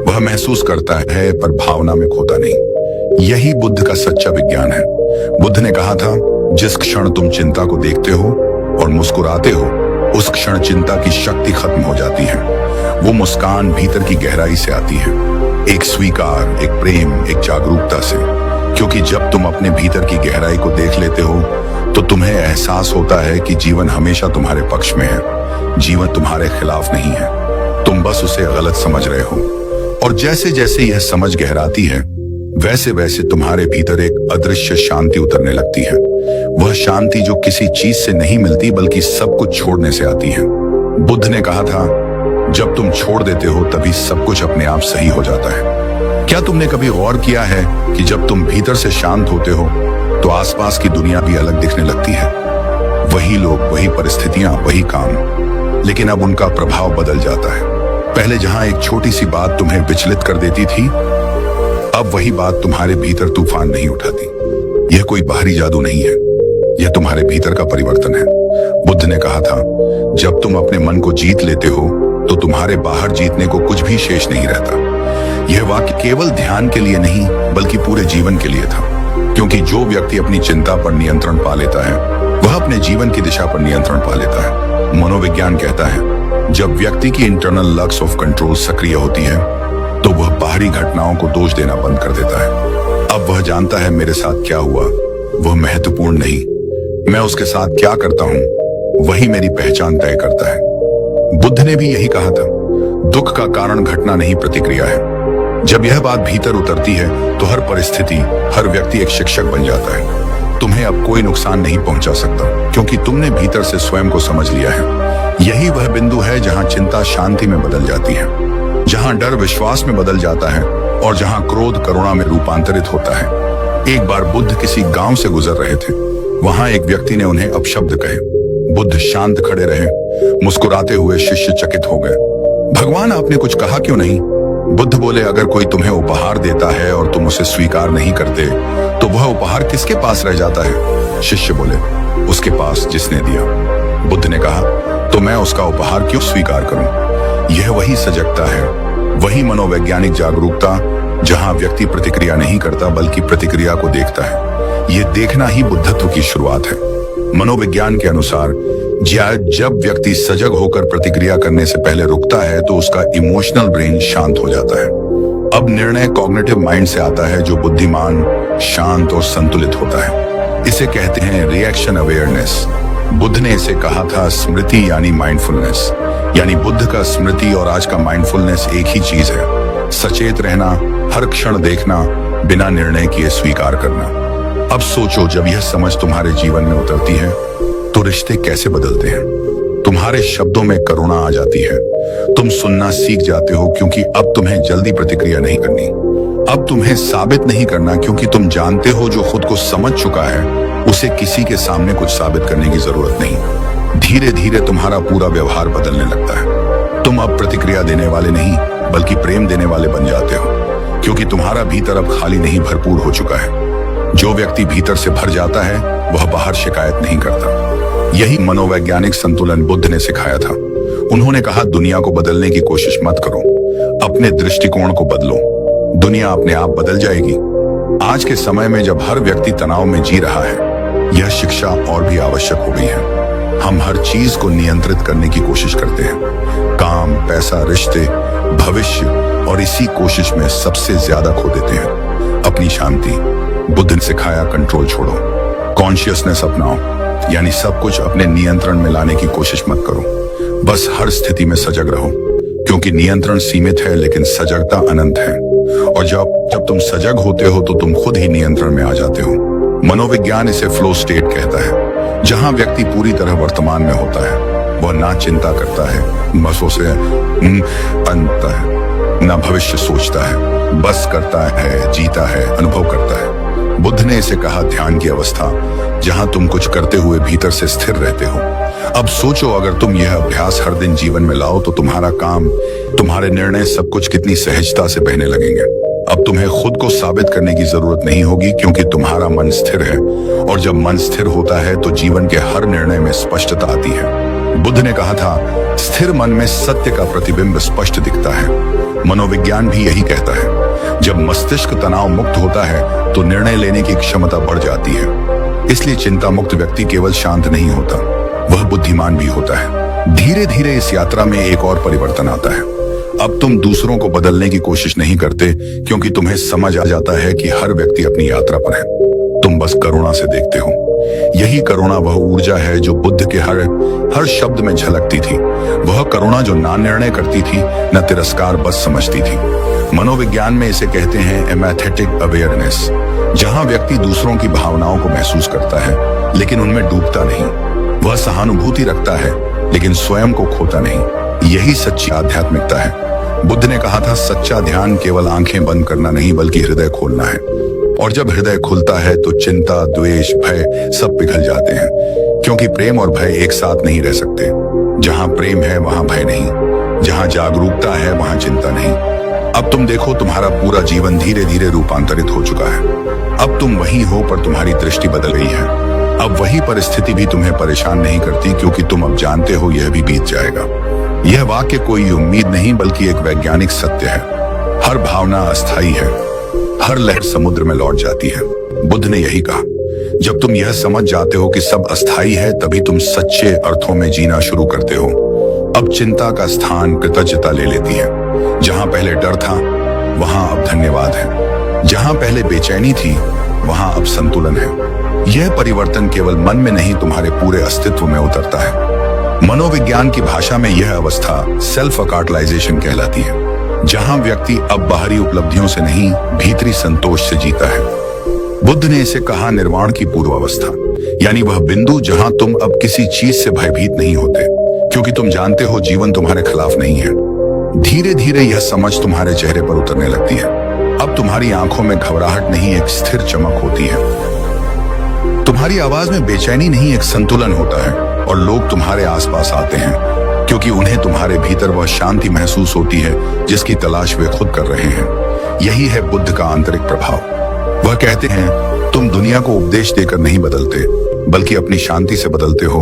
वह महसूस करता है पर भावना में खोता नहीं। यही बुद्ध का सच्चा विज्ञान है। बुद्ध ने कहा था, जिस क्षण तुम चिंता को देखते हो और मुस्कुराते हो, उस क्षण चिंता की शक्ति खत्म हो जाती है। वो मुस्कान भीतर की गहराई से आती है, एक स्वीकार, एक प्रेम, एक जागरूकता से। क्योंकि जब तुम अपने भीतर की गहराई को देख लेते हो तो तुम्हें एहसास होता है कि जीवन हमेशा तुम्हारे पक्ष में है। जीवन तुम्हारे खिलाफ नहीं है, तुम बस उसे गलत समझ रहे हो। और जैसे जैसे यह समझ गहराती है वैसे वैसे तुम्हारे भीतर एक अदृश्य शांति उतरने लगती है। वह शांति जो किसी चीज से नहीं मिलती बल्कि सब कुछ छोड़ने से आती है। बुद्ध ने कहा था, जब तुम छोड़ देते हो तभी सब कुछ अपने आप सही हो जाता है। क्या तुमने कभी गौर किया है कि जब तुम भीतर से शांत होते हो तो आसपास की दुनिया भी अलग दिखने लगती है? वही लोग, वही परिस्थितियां, वही काम, लेकिन अब उनका प्रभाव बदल जाता है। पहले जहां एक छोटी सी बात तुम्हें विचलित कर देती थी, अब वही बात तुम्हारे भीतर तूफान नहीं उठाती। यह कोई बाहरी जादू नहीं है, यह तुम्हारे भीतर का परिवर्तन है। बुद्ध ने कहा था, जब तुम अपने मन को जीत लेते हो तो तुम्हारे बाहर जीतने को कुछ भी शेष नहीं रहता। यह वाक्य केवल ध्यान के लिए नहीं बल्कि पूरे जीवन के लिए था, क्योंकि जो व्यक्ति अपनी चिंता पर नियंत्रण पा लेता है वह अपने जीवन की दिशा पर नियंत्रण पा लेता है। मनोविज्ञान कहता है, जब व्यक्ति की इंटरनल लक्स ऑफ कंट्रोल सक्रिय होती है तो वह बाहरी घटनाओं को दोष देना बंद कर देता है। अब वह जानता है मेरे साथ क्या हुआ वह महत्वपूर्ण नहीं, मैं उसके साथ क्या करता हूं वही मेरी पहचान तय करता है। बुद्ध ने भी यही कहा था, दुख का कारण घटना नहीं प्रतिक्रिया है। जब यह बात भीतर उतरती है तो हर परिस्थिति, हर व्यक्ति एक शिक्षक बन जाता है। तुम्हें अब कोई नुकसान नहीं पहुंचा सकता क्योंकि तुमने भीतर से स्वयं को समझ लिया है। यही वह बिंदु है जहां चिंता शांति में बदल जाती है, जहां डर विश्वास में बदल जाता है और जहां क्रोध करुणा में रूपांतरित होता है। एक बार बुद्ध किसी गांव से गुजर रहे थे। वहां एक व्यक्ति ने उन्हें अपशब्द कहे। बुद्ध शांत खड़े रहे, मुस्कुराते हुए शिष्य चकित हो गए। भगवान आपने कुछ कहा क्यों नहीं? बुद्ध बोले, अगर कोई तुम्हें उपहार देता है और तुम उसे स्वीकार नहीं करते तो वह उपहार किसके पास रह जाता है? शिष्य बोले, उसके पास जिसने दिया। बुद्ध ने कहा, तो मैं उसका उपहार क्यों स्वीकार करूं? यह वही सजगता है, वही मनोवैज्ञानिक जागरूकता जहां व्यक्ति प्रतिक्रिया नहीं करता बल्कि प्रतिक्रिया को देखता है। यह देखना ही बुद्धत्व की शुरुआत है। मनोविज्ञान के अनुसार जब व्यक्ति सजग होकर प्रतिक्रिया करने से पहले रुकता है तो उसका इमोशनल ब्रेन शांत हो जाता है। अब निर्णय कॉग्निटिव माइंड से आता है जो बुद्धिमान, शांत और संतुलित होता है। इसे कहते हैं रिएक्शन अवेयरनेस। बुद्ध ने इसे कहा था स्मृति यानी माइंडफुलनेस। यानी बुद्ध का स्मृति और आज का माइंडफुलनेस एक ही चीज है। सचेत रहना, हर क्षण देखना, बिना निर्णय किए स्वीकार करना। अब सोचो, जब यह समझ तुम्हारे जीवन में उतरती है तो रिश्ते कैसे बदलते हैं। तुम्हारे शब्दों में करुणा आ जाती है। तुम सुनना सीख जाते हो क्योंकि अब तुम्हें जल्दी प्रतिक्रिया नहीं करनी। अब तुम्हें साबित नहीं करना क्योंकि तुम जानते हो जो खुद को समझ चुका है उसे किसी के सामने कुछ साबित करने की जरूरत नहीं। धीरे धीरे तुम्हारा पूरा व्यवहार बदलने लगता है। तुम अब प्रतिक्रिया देने वाले नहीं बल्कि प्रेम देने वाले बन जाते हो क्योंकि तुम्हारा भीतर अब खाली नहीं, भरपूर हो चुका है। जो व्यक्ति भीतर से भर जाता है वह बाहर शिकायत नहीं करता। यही मनोवैज्ञानिक संतुलन बुद्ध ने सिखाया था। उन्होंने कहा, दुनिया को बदलने की कोशिश मत करो, अपने दृष्टिकोण को बदलो, दुनिया अपने आप बदल जाएगी। आज के समय में जब हर व्यक्ति तनाव में जी रहा है, यह शिक्षा और भी आवश्यक हो गई है। हम हर चीज को नियंत्रित करने की कोशिश करते हैं, काम, पैसा, रिश्ते, भविष्य, और इसी कोशिश में सबसे ज्यादा खो देते हैं अपनी शांति। बुद्ध ने सिखाया, कंट्रोल छोड़ो, कॉन्शियसनेस अपनाओ, यानी सब कुछ अपने नियंत्रण में लाने की कोशिश मत करो। बस हर स्थिति में सजग रहो क्योंकि नियंत्रण सीमित है लेकिन सजगता अनंत है। और जब तुम सजग होते हो तो तुम खुद ही नियंत्रण में आ जाते हो। मनोविज्ञान इसे फ्लो स्टेट कहता है, जहां व्यक्ति पूरी तरह वर्तमान में होता है। वह ना चिंता करता है, बस उसे अंत है, ना भविष्य सोचता है, बस करता है, जीता है, अनुभव करता है। बुद्ध ने इसे कहा ध्यान की अवस्था, जहां तुम कुछ करते हुए भीतर से स्थिर रहते हो। अब सोचो, अगर तुम यह अभ्यास हर दिन जीवन में लाओ तो तुम्हारा काम, तुम्हारे निर्णय, सब कुछ कितनी सहजता से बहने लगेंगे। अब तुम्हें खुद को साबित करने की जरूरत नहीं होगी क्योंकि तुम्हारा मन स्थिर है, और जब मन स्थिर होता है तो जीवन के हर निर्णय में स्पष्टता आती है। बुद्ध ने कहा था, स्थिर मन में सत्य का प्रतिबिंब स्पष्ट दिखता है। मनोविज्ञान भी यही कहता है, जब मस्तिष्क तनाव मुक्त होता है तो निर्णय लेने की क्षमता बढ़ जाती है। इसलिए चिंता मुक्त व्यक्ति केवल शांत नहीं होता, वह बुद्धिमान भी होता है। धीरे धीरे इस यात्रा में एक और परिवर्तन आता है। अब तुम दूसरों को बदलने की कोशिश नहीं करते क्योंकि तुम्हें समझ आ जाता है कि हर व्यक्ति अपनी यात्रा पर है। तुम बस करुणा से देखते हो। यही करुणा वह ऊर्जा है जो बुद्ध के हर शब्द में झलकती थी। वह करुणा जो ना निर्णय करती थी, न तिरस्कार, बस समझती थी। मनोविज्ञान में इसे कहते हैं एम्पैथेटिक अवेयरनेस, जहां व्यक्ति दूसरों की भावनाओं को महसूस करता है लेकिन उनमें डूबता नहीं। वह सहानुभूति रखता है लेकिन स्वयं को खोता नहीं। यही सच्ची आध्यात्मिकता है। बुद्ध ने कहा था, सच्चा ध्यान केवल आंखें बंद करना नहीं बल्कि हृदय खोलना है। और जब हृदय खुलता है तो चिंता, द्वेष, भय सब पिघल जाते हैं क्योंकि प्रेम और भय एक साथ नहीं रह सकते। जहां प्रेम है वहां भय नहीं, जहां जागरूकता है वहां चिंता नहीं। अब तुम देखो, तुम्हारा पूरा जीवन धीरे धीरे रूपांतरित हो चुका है। अब तुम वही हो पर तुम्हारी दृष्टि बदल गई है। अब वही परिस्थिति भी तुम्हें परेशान नहीं करती क्योंकि तुम अब जानते हो यह भी बीत जाएगा। यह वाक्य कोई उम्मीद नहीं बल्कि एक वैज्ञानिक सत्य है। हर भावना अस्थायी है, हर लहर समुद्र में लौट जाती है। बुद्ध ने यही कहा, जब तुम यह समझ जाते हो कि सब अस्थायी है तभी तुम सच्चे अर्थों में जीना शुरू करते हो। अब चिंता का स्थान कृतज्ञता ले लेती है। जहां पहले डर था वहां अब धन्यवाद है। जहां पहले बेचैनी थी वहां अब संतुलन है। यह परिवर्तन केवल मन में नहीं तुम्हारे पूरे अस्तित्व में उतरता है। मनोविज्ञान की भाषा में यह अवस्था सेल्फ अकार्टलाइजेशन कहलाती है, जहां व्यक्ति अब बाहरी उपलब्धियों से नहीं भीतरी संतोष से जीता है। बुद्ध ने इसे कहा निर्वाण की पूर्व अवस्था, यानी वह बिंदु जहां तुम अब किसी चीज से भयभीत नहीं होते, क्योंकि तुम जानते हो जीवन तुम्हारे खिलाफ नहीं है। धीरे धीरे यह समझ तुम्हारे चेहरे पर उतरने लगती है। अब तुम्हारी आंखों में घबराहट नहीं, एक स्थिर चमक होती है। तुम्हारी आवाज में बेचैनी नहीं, एक संतुलन होता है। और लोग तुम्हारे आसपास आते हैं क्योंकि उन्हें तुम्हारे भीतर वह शांति महसूस होती है जिसकी तलाश वे खुद कर रहे हैं। यही है बुद्ध का आंतरिक प्रभाव। वह कहते हैं तुम दुनिया को उपदेश देकर नहीं बदलते, बल्कि अपनी शांति से बदलते हो।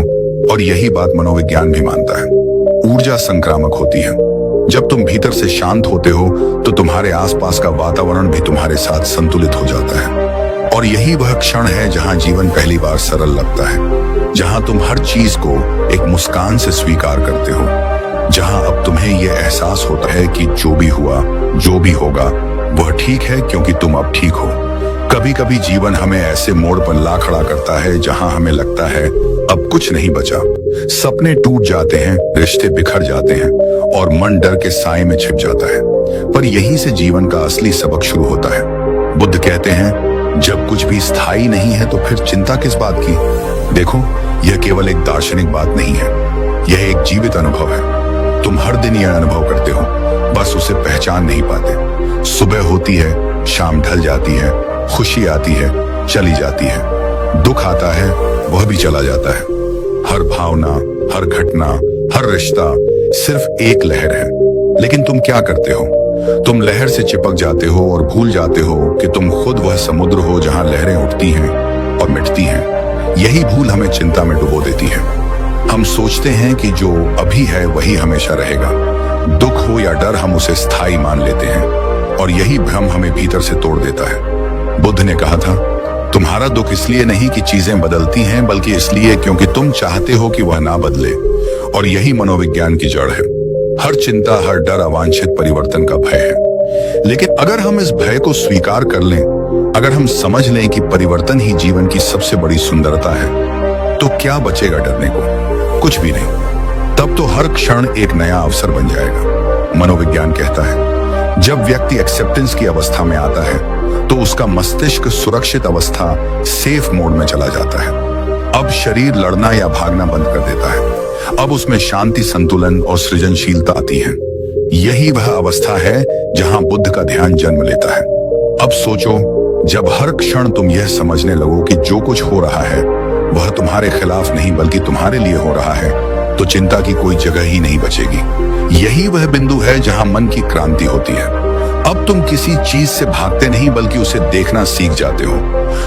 और यही बात मनोविज्ञान भी मानता है। ऊर्जा संक्रामक होती है। जब तुम भीतर से शांत होते हो तो तुम्हारे आसपास का वातावरण भी तुम्हारे साथ संतुलित हो जाता है। और यही वह क्षण है जहां जीवन पहली बार सरल लगता है, जहां तुम हर चीज को एक मुस्कान से स्वीकार करते हो, जहां अब तुम्हें यह एहसास होता है कि जो भी हुआ, जो भी होगा, वह ठीक है क्योंकि तुम अब ठीक हो। कभी कभी जीवन हमें ऐसे मोड़ पर ला खड़ा करता है जहां हमें लगता है अब कुछ नहीं बचा। सपने टूट जाते हैं, रिश्ते बिखर जाते हैं और मन डर के साए में छिप जाता है। पर यहीं से जीवन का असली सबक शुरू होता है। बुद्ध कहते हैं जब कुछ भी स्थायी नहीं है तो फिर चिंता किस बात की। देखो, यह केवल एक दार्शनिक बात नहीं है, यह एक जीवित अनुभव है। तुम हर दिन यह अनुभव करते हो, बस उसे पहचान नहीं पाते। सुबह होती है, शाम ढल जाती है, खुशी आती है, चली जाती है, दुख आता है, वह भी चला जाता है। हर भावना, हर घटना, हर रिश्ता सिर्फ एक लहर है। लेकिन तुम क्या करते हो? तुम लहर से चिपक जाते हो और भूल जाते हो कि तुम खुद वह समुद्र हो जहां लहरें उठती हैं और मिटती हैं। यही भूल हमें चिंता में डुबो देती है। हम सोचते हैं कि जो अभी है वही हमेशा रहेगा। दुख हो या डर, हम उसे स्थायी मान लेते हैं और यही भ्रम हमें भीतर से तोड़ देता है। बुद्ध ने कहा था तुम्हारा दुख इसलिए नहीं कि चीजें बदलती हैं, बल्कि इसलिए क्योंकि तुम चाहते हो कि वह ना बदले। और यही मनोविज्ञान की जड़ है। हर चिंता, हर डर अवांछित परिवर्तन का भय है। लेकिन अगर हम इस भय को स्वीकार कर लें, अगर हम समझ लें कि परिवर्तन ही जीवन की सबसे बड़ी सुंदरता है, तो क्या बचेगा डरने को? कुछ भी नहीं। तब तो हर क्षण एक नया अवसर बन जाएगा। मनोविज्ञान कहता है जब व्यक्ति एक्सेप्टेंस की अवस्था में आता है तो उसका मस्तिष्क सुरक्षित अवस्था, सेफ मोड में चला जाता है। अब शरीर लड़ना या भागना बंद कर देता है। अब उसमें शांति, संतुलन और सृजनशीलता आती है। यही वह अवस्था है जहां बुद्ध का ध्यान जन्म लेता है। अब सोचो, जब हर क्षण तुम यह समझने लगो कि जो कुछ हो रहा है वह तुम्हारे खिलाफ नहीं बल्कि तुम्हारे लिए हो रहा है, तो चिंता की कोई जगह ही नहीं बचेगी। यही वह बिंदु है जहां मन की क्रांति होती है। अब तुम किसी चीज से भागते नहीं बल्कि उसे देखना सीख जाते हो।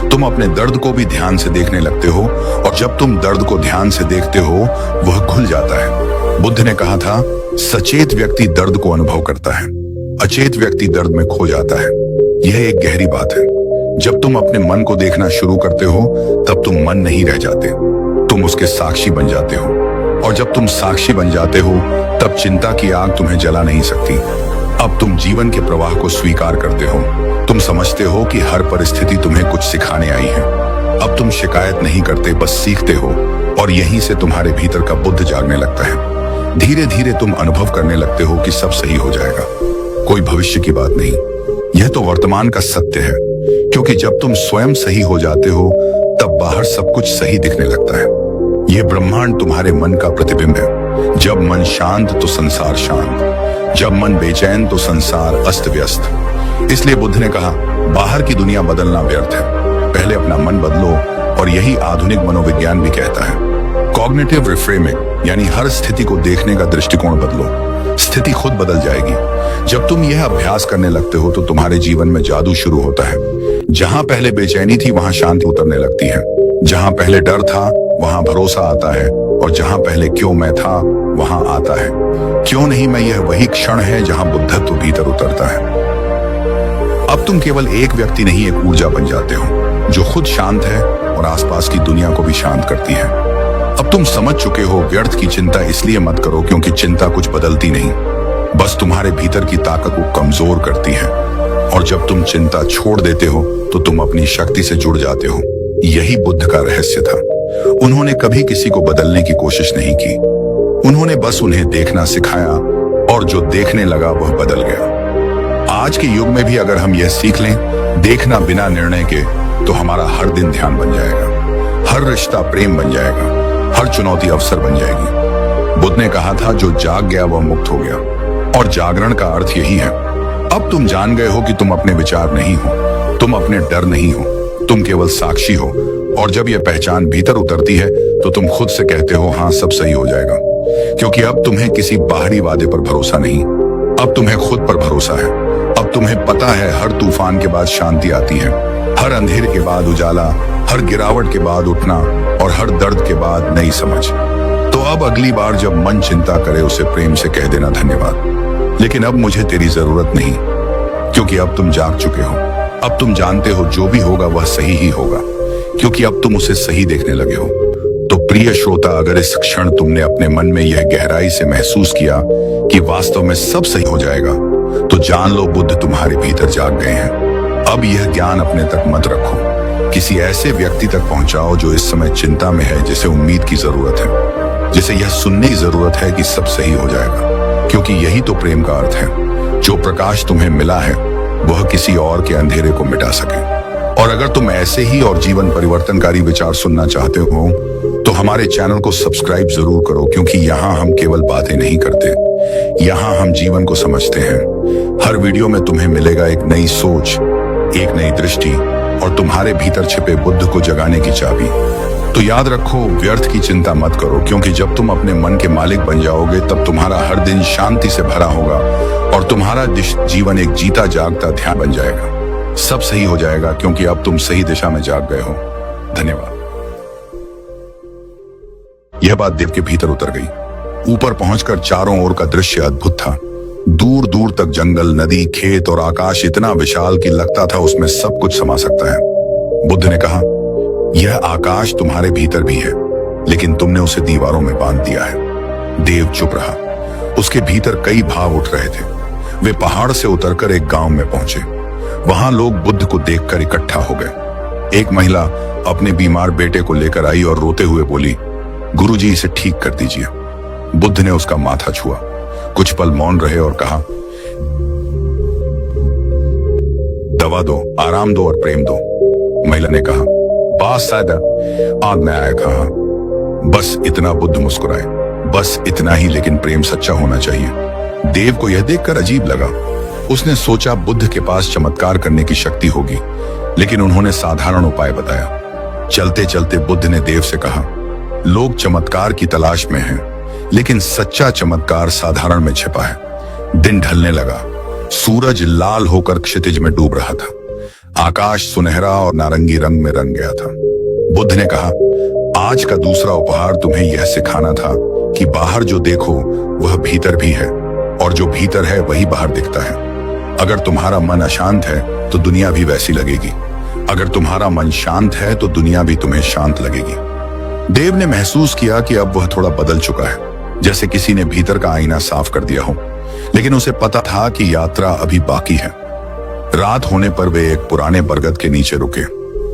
तुम अपने दर्द को भी ध्यान से देखने लगते हो और जब तुम दर्द को ध्यान से देखते हो वह खुल जाता है। बुद्ध ने कहा था सचेत व्यक्ति दर्द को अनुभव करता है, अचेत व्यक्ति दर्द में खो जाता है। यह एक गहरी बात है। जब तुम अपने मन को देखना शुरू करते हो तब तुम मन नहीं रह जाते, तुम उसके साक्षी बन जाते हो। और जब तुम साक्षी बन जाते हो तब चिंता की आग तुम्हें जला नहीं सकती। अब तुम जीवन के प्रवाह को स्वीकार करते हो। तुम समझते हो कि हर परिस्थिति तुम्हें कुछ सिखाने आई है। अब तुम शिकायत नहीं करते, बस सीखते हो। और यहीं से तुम्हारे भीतर का बुद्ध जागने लगता है। धीरे धीरे तुम अनुभव करने लगते हो कि सब सही हो जाएगा। कोई भविष्य की बात नहीं, यह तो वर्तमान का सत्य है। क्योंकि जब तुम स्वयं सही हो जाते हो तब बाहर सब कुछ सही दिखने लगता है। यह ब्रह्मांड तुम्हारे मन का प्रतिबिंब है। जब मन शांत तो संसार शांत, जब मन बेचैन तो संसार अस्त व्यस्त। इसलिए बुद्ध ने कहा बाहर की दुनिया बदलना व्यर्थ है, पहले अपना मन बदलो। और यही आधुनिक मनोविज्ञान भी कहता है। कॉग्निटिव रिफ्रेमिंग, यानी हर स्थिति को देखने का दृष्टिकोण बदलो, स्थिति खुद बदल जाएगी। जब तुम यह अभ्यास करने लगते हो तो तुम्हारे जीवन में जादू शुरू होता है। जहां पहले बेचैनी थी वहां शांति उतरने लगती है। जहां पहले डर था वहां भरोसा आता है। और जहां पहले क्यों मैं था वहां आता है क्यों नहीं मैं। यह वही क्षण है जहां बुद्धत्व भीतर उतरता है। अब तुम केवल एक व्यक्ति नहीं, एक ऊर्जा बन जाते हो जो खुद शांत है और आसपास की दुनिया को भी शांत करती है। अब तुम समझ चुके हो, व्यर्थ की चिंता इसलिए मत करो क्योंकि चिंता कुछ बदलती नहीं, बस तुम्हारे भीतर की ताकत को कमजोर करती है। और जब तुम चिंता छोड़ देते हो तो तुम अपनी शक्ति से जुड़ जाते हो। यही बुद्ध का रहस्य था। उन्होंने कभी किसी को बदलने की कोशिश नहीं की, उन्होंने बस उन्हें देखना सिखाया, और जो देखने लगा वह बदल गया। आज के युग में भी अगर हम यह सीख लें, देखना बिना निर्णय के, तो हमारा हर दिन ध्यान बन जाएगा, हर रिश्ता प्रेम बन जाएगा, हर चुनौती अवसर बन जाएगी। बुद्ध ने कहा था, जो जाग गया वह मुक्त हो गया, और जागरण का अर्थ यही है। अब तुम जान गए हो कि तुम अपने विचार नहीं हो, तुम अपने डर नहीं हो, तुम केवल साक्षी हो। और जब यह पहचान भीतर उतरती है तो तुम खुद से कहते हो, हाँ सब सही हो जाएगा, क्योंकि अब तुम्हें किसी बाहरी वादे पर भरोसा नहीं, अब तुम्हें खुद पर भरोसा है। अब तुम्हें पता है, हर तूफान के बाद शांति आती है, हर अंधेरे के बाद उजाला, हर गिरावट के बाद उठना, और हर दर्द के बाद नई समझ। तो अब अगली बार जब मन चिंता करे, उसे प्रेम से कह देना, धन्यवाद, लेकिन अब मुझे तेरी जरूरत नहीं, क्योंकि अब तुम जाग चुके हो। अब तुम जानते हो जो भी होगा वह सही ही होगा, क्योंकि अब तुम उसे सही देखने लगे हो। तो प्रिय श्रोता, अगर इस क्षण तुमने अपने मन में यह गहराई से महसूस किया कि वास्तव में सब सही हो जाएगा, तो जान लो बुद्ध तुम्हारे भीतर जाग गए हैं। अब यह ज्ञान अपने तक मत रखो, किसी ऐसे व्यक्ति तक पहुंचाओ जो इस समय चिंता में है, जिसे उम्मीद की जरूरत है, जिसे यह सुनने की जरूरत है कि सब सही हो जाएगा, क्योंकि यही तो प्रेम का अर्थ है। जो प्रकाश तुम्हें मिला है वह किसी और के अंधेरे को मिटा सके। और अगर तुम ऐसे ही और जीवन परिवर्तनकारी विचार सुनना चाहते हो तो हमारे चैनल को सब्सक्राइब जरूर करो, क्योंकि यहाँ हम केवल बातें नहीं करते, यहाँ हम जीवन को समझते हैं। हर वीडियो में तुम्हें मिलेगा एक नई सोच, एक नई दृष्टि, और तुम्हारे भीतर छिपे बुद्ध को जगाने की चाबी। तो याद रखो, व्यर्थ की चिंता मत करो, क्योंकि जब तुम अपने मन के मालिक बन जाओगे तब तुम्हारा हर दिन शांति से भरा होगा, और तुम्हारा जीवन एक जीता जागता ध्यान बन जाएगा। सब सही हो जाएगा, क्योंकि अब तुम सही दिशा में जाग गए हो। धन्यवाद। यह बात देव के भीतर उतर गई। ऊपर पहुंचकर चारों ओर का दृश्य अद्भुत था। दूर दूर तक जंगल, नदी, खेत और आकाश इतना विशाल कि लगता था उसमें सब कुछ समा सकता है। बुद्ध ने कहा, यह आकाश तुम्हारे भीतर भी है, लेकिन तुमने उसे दीवारों में बांध दिया है। देव चुप रहा। उसके भीतर कई भाव उठ रहे थे। वे पहाड़ से उतरकर एक गांव में पहुंचे। वहां लोग बुद्ध को देखकर इकट्ठा हो गए। एक महिला अपने बीमार बेटे को लेकर आई और रोते हुए बोली, गुरुजी, इसे ठीक कर दीजिए। बुद्ध ने उसका माथा छुआ, कुछ पल मौन रहे और कहा, दवा दो, आराम दो और प्रेम दो। महिला ने कहा, बात शायद आग में आया। कहा, बस इतना। बुद्ध मुस्कुराए, बस इतना ही, लेकिन प्रेम सच्चा होना चाहिए। देव को यह देखकर अजीब लगा। उसने सोचा बुद्ध के पास चमत्कार करने की शक्ति होगी, लेकिन उन्होंने साधारण उपाय बताया। चलते चलते बुद्ध ने देव से कहा, लोग चमत्कार की तलाश में हैं, लेकिन सच्चा चमत्कार साधारण में छिपा है। दिन ढलने लगा। सूरज लाल होकर क्षितिज में डूब रहा था। आकाश सुनहरा और नारंगी रंग में रंग गया था। बुद्ध ने कहा, आज का दूसरा उपहार तुम्हें यह सिखाना था कि बाहर जो देखो वह भीतर भी है, और जो भीतर है वही बाहर दिखता है। अगर तुम्हारा मन अशांत है तो दुनिया भी वैसी लगेगी। अगर तुम्हारा मन शांत है तो दुनिया भी तुम्हें शांत लगेगी। देव ने महसूस किया कि अब वह थोड़ा बदल चुका है, जैसे किसी ने भीतर का आईना साफ कर दिया हो, लेकिन उसे पता था कि यात्रा अभी बाकी है। रात होने पर वे एक पुराने बरगद के नीचे रुके।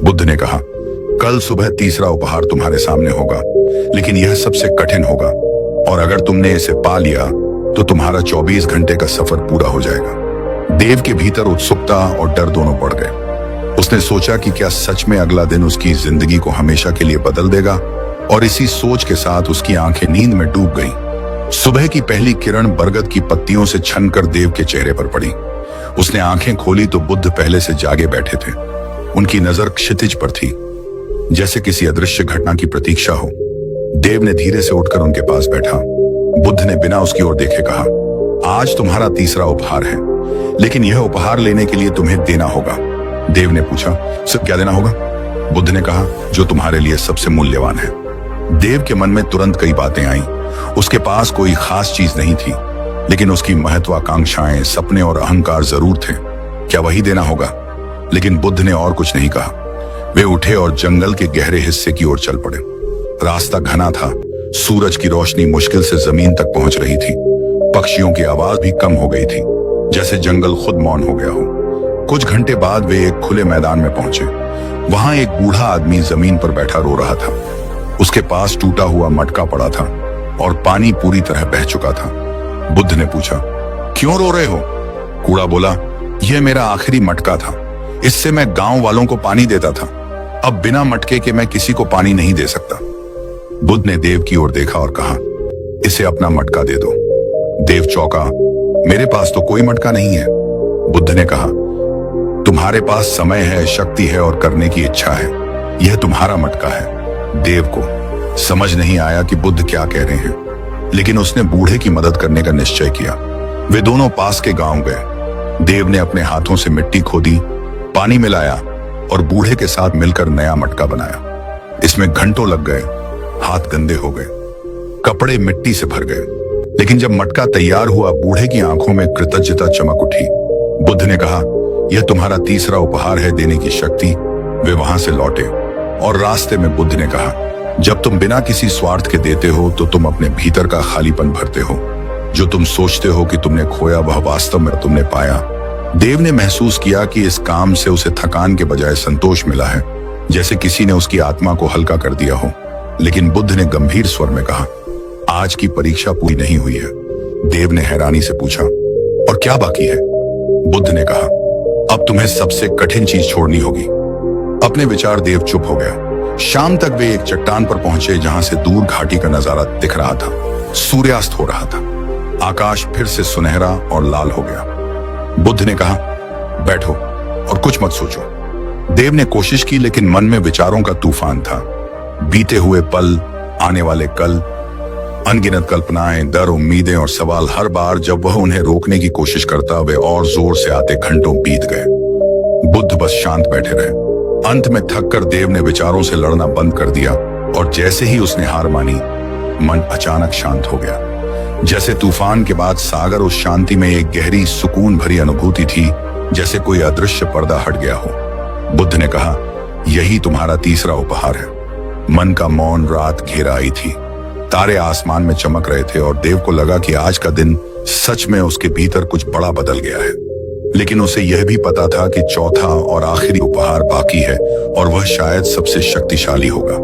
बुद्ध ने कहा, कल सुबह तीसरा उपहार तुम्हारे सामने होगा, लेकिन यह सबसे कठिन होगा, और अगर तुमने इसे पा लिया तो तुम्हारा 24 घंटे का सफर पूरा हो जाएगा। देव के भीतर उत्सुकता और डर दोनों बढ़ गए। उसने सोचा कि क्या सच में अगला दिन उसकी जिंदगी को हमेशा के लिए बदल देगा, और इसी सोच के साथ उसकी आंखें नींद में डूब गईं। सुबह की पहली किरण बरगद की पत्तियों से छनकर देव के चेहरे पर पड़ी। उसने आंखें खोली तो बुद्ध पहले से जागे बैठे थे। उनकी नजर क्षितिज पर थी, जैसे किसी अदृश्य घटना की प्रतीक्षा हो। देव ने धीरे से उठकर उनके पास बैठा। बुद्ध ने बिना उसकी ओर देखे कहा, आज तुम्हारा तीसरा उपहार है, लेकिन यह उपहार लेने के लिए तुम्हें देना होगा। देव ने पूछा, सब क्या देना होगा? बुद्ध ने कहा, जो तुम्हारे लिए सबसे मूल्यवान है। देव के मन में तुरंत कई बातें आईं। उसके पास कोई खास चीज नहीं थी, लेकिन उसकी महत्वाकांक्षाएं, सपने और अहंकार जरूर थे। क्या वही देना होगा? लेकिन बुद्ध ने और कुछ नहीं कहा। वे उठे और जंगल के गहरे हिस्से की ओर चल पड़े। रास्ता घना था, सूरज की रोशनी मुश्किल से जमीन तक पहुंच रही थी। पक्षियों की आवाज भी कम हो गई थी, जैसे जंगल खुद मौन हो गया हो। कुछ घंटे बाद वे एक खुले मैदान में पहुंचे। वहां एक बूढ़ा आदमी जमीन पर बैठा रो रहा था। उसके पास टूटा हुआ मटका पड़ा था और पानी पूरी तरह बह चुका था। बुद्ध ने पूछा, क्यों रो रहे हो? कूड़ा बोला, यह मेरा आखिरी मटका था। इससे मैं गांव वालों को पानी देता था। अब बिना मटके के मैं किसी को पानी नहीं दे सकता। बुद्ध ने देव की ओर देखा और कहा, इसे अपना मटका दे दो। देव चौंका, मेरे पास तो कोई मटका नहीं है। बुद्ध ने कहा, तुम्हारे पास समय है, शक्ति है और करने की इच्छा है। यह तुम्हारा मटका है। देव को समझ नहीं आया कि बुद्ध क्या कह रहे हैं, लेकिन उसने बूढ़े की मदद करने का निश्चय किया। वे दोनों पास के गांव गए। देव ने अपने हाथों से मिट्टी खोदी, पानी मिलाया और बूढ़े के साथ मिलकर नया मटका बनाया। इसमें घंटों लग गए, हाथ गंदे हो गए, कपड़े मिट्टी से भर गए, लेकिन जब मटका तैयार हुआ, बूढ़े की आंखों में कृतज्ञता चमक उठी। बुद्ध ने कहा, यह तुम्हारा तीसरा उपहार है, देने की शक्ति। वे वहां से लौटे और रास्ते में बुद्ध ने कहा, जब तुम बिना किसी स्वार्थ के देते हो तो तुम अपने भीतर का खालीपन भरते हो। जो तुम सोचते हो कि तुमने खोया, वह वास्तव में तुमने पाया। देव ने महसूस किया कि इस काम से उसे थकान के बजाय संतोष मिला है, जैसे किसी ने उसकी आत्मा को हल्का कर दिया हो। लेकिन बुद्ध ने गंभीर स्वर में कहा, आज की परीक्षा पूरी नहीं हुई है। देव ने हैरानी से पूछा, और क्या बाकी है? बुद्ध ने कहा, अब तुम्हें सबसे कठिन चीज छोड़नी होगी। अपने विचार देव चुप हो गया। शाम तक वे एक चट्टान पर पहुंचे, जहां से दूर घाटी का नजारा दिख रहा था। सूर्यास्त हो रहा था। आकाश फिर से सुनहरा और लाल हो गया। बुद्ध ने कहा, बैठो और कुछ मत सोचो। देव ने कोशिश की, लेकिन मन में विचारों का तूफान था। बीते हुए पल, आने वाले कल, अनगिनत कल्पनाएं, डर, उम्मीदें और सवाल। हर बार जब वह उन्हें रोकने की कोशिश करता, वे और जोर से आते। घंटों बीत गए। बुद्ध बस शांत बैठे रहे। अंत में थककर देव ने विचारों से लड़ना बंद कर दिया, और जैसे ही उसने हार मानी, मन अचानक शांत हो गया। जैसे तूफान के बाद सागर, उस शांति में एक गहरी सुकून भरी अनुभूति थी, जैसे कोई अदृश्य पर्दा हट गया हो। बुद्ध ने कहा, यही तुम्हारा तीसरा उपहार है। मन का मौन रात घेरा आई थी। तारे आसमान में चमक रहे थे और देव को लगा कि आज का दिन सच में उसके भीतर कुछ बड़ा बदल गया है। लेकिन उसे यह भी पता था कि चौथा और आखिरी उपहार बाकी है, और वह शायद सबसे शक्तिशाली होगा।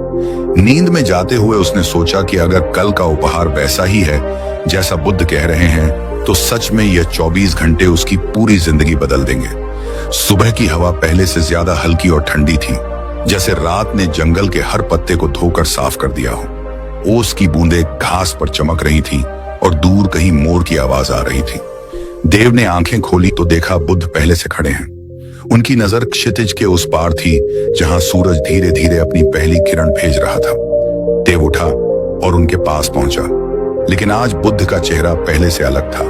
नींद में जाते हुए उसने सोचा कि अगर कल का उपहार वैसा ही है जैसा बुद्ध कह रहे हैं, तो सच में यह 24 घंटे उसकी पूरी जिंदगी बदल देंगे। सुबह की हवा पहले से ज्यादा हल्की और ठंडी थी, जैसे रात ने जंगल के हर पत्ते को धोकर साफ कर दिया हो। ओस की बूंदें घास पर चमक रही थी और दूर कहीं मोर की आवाज आ रही थी। देव ने आंखें खोली तो देखा बुद्ध पहले से खड़े हैं। उनकी नजर क्षितिज के उस पार थी, जहां सूरज धीरे धीरे अपनी पहली किरण भेज रहा था। देव उठा और उनके पास पहुंचा, लेकिन आज बुद्ध का चेहरा पहले से अलग था,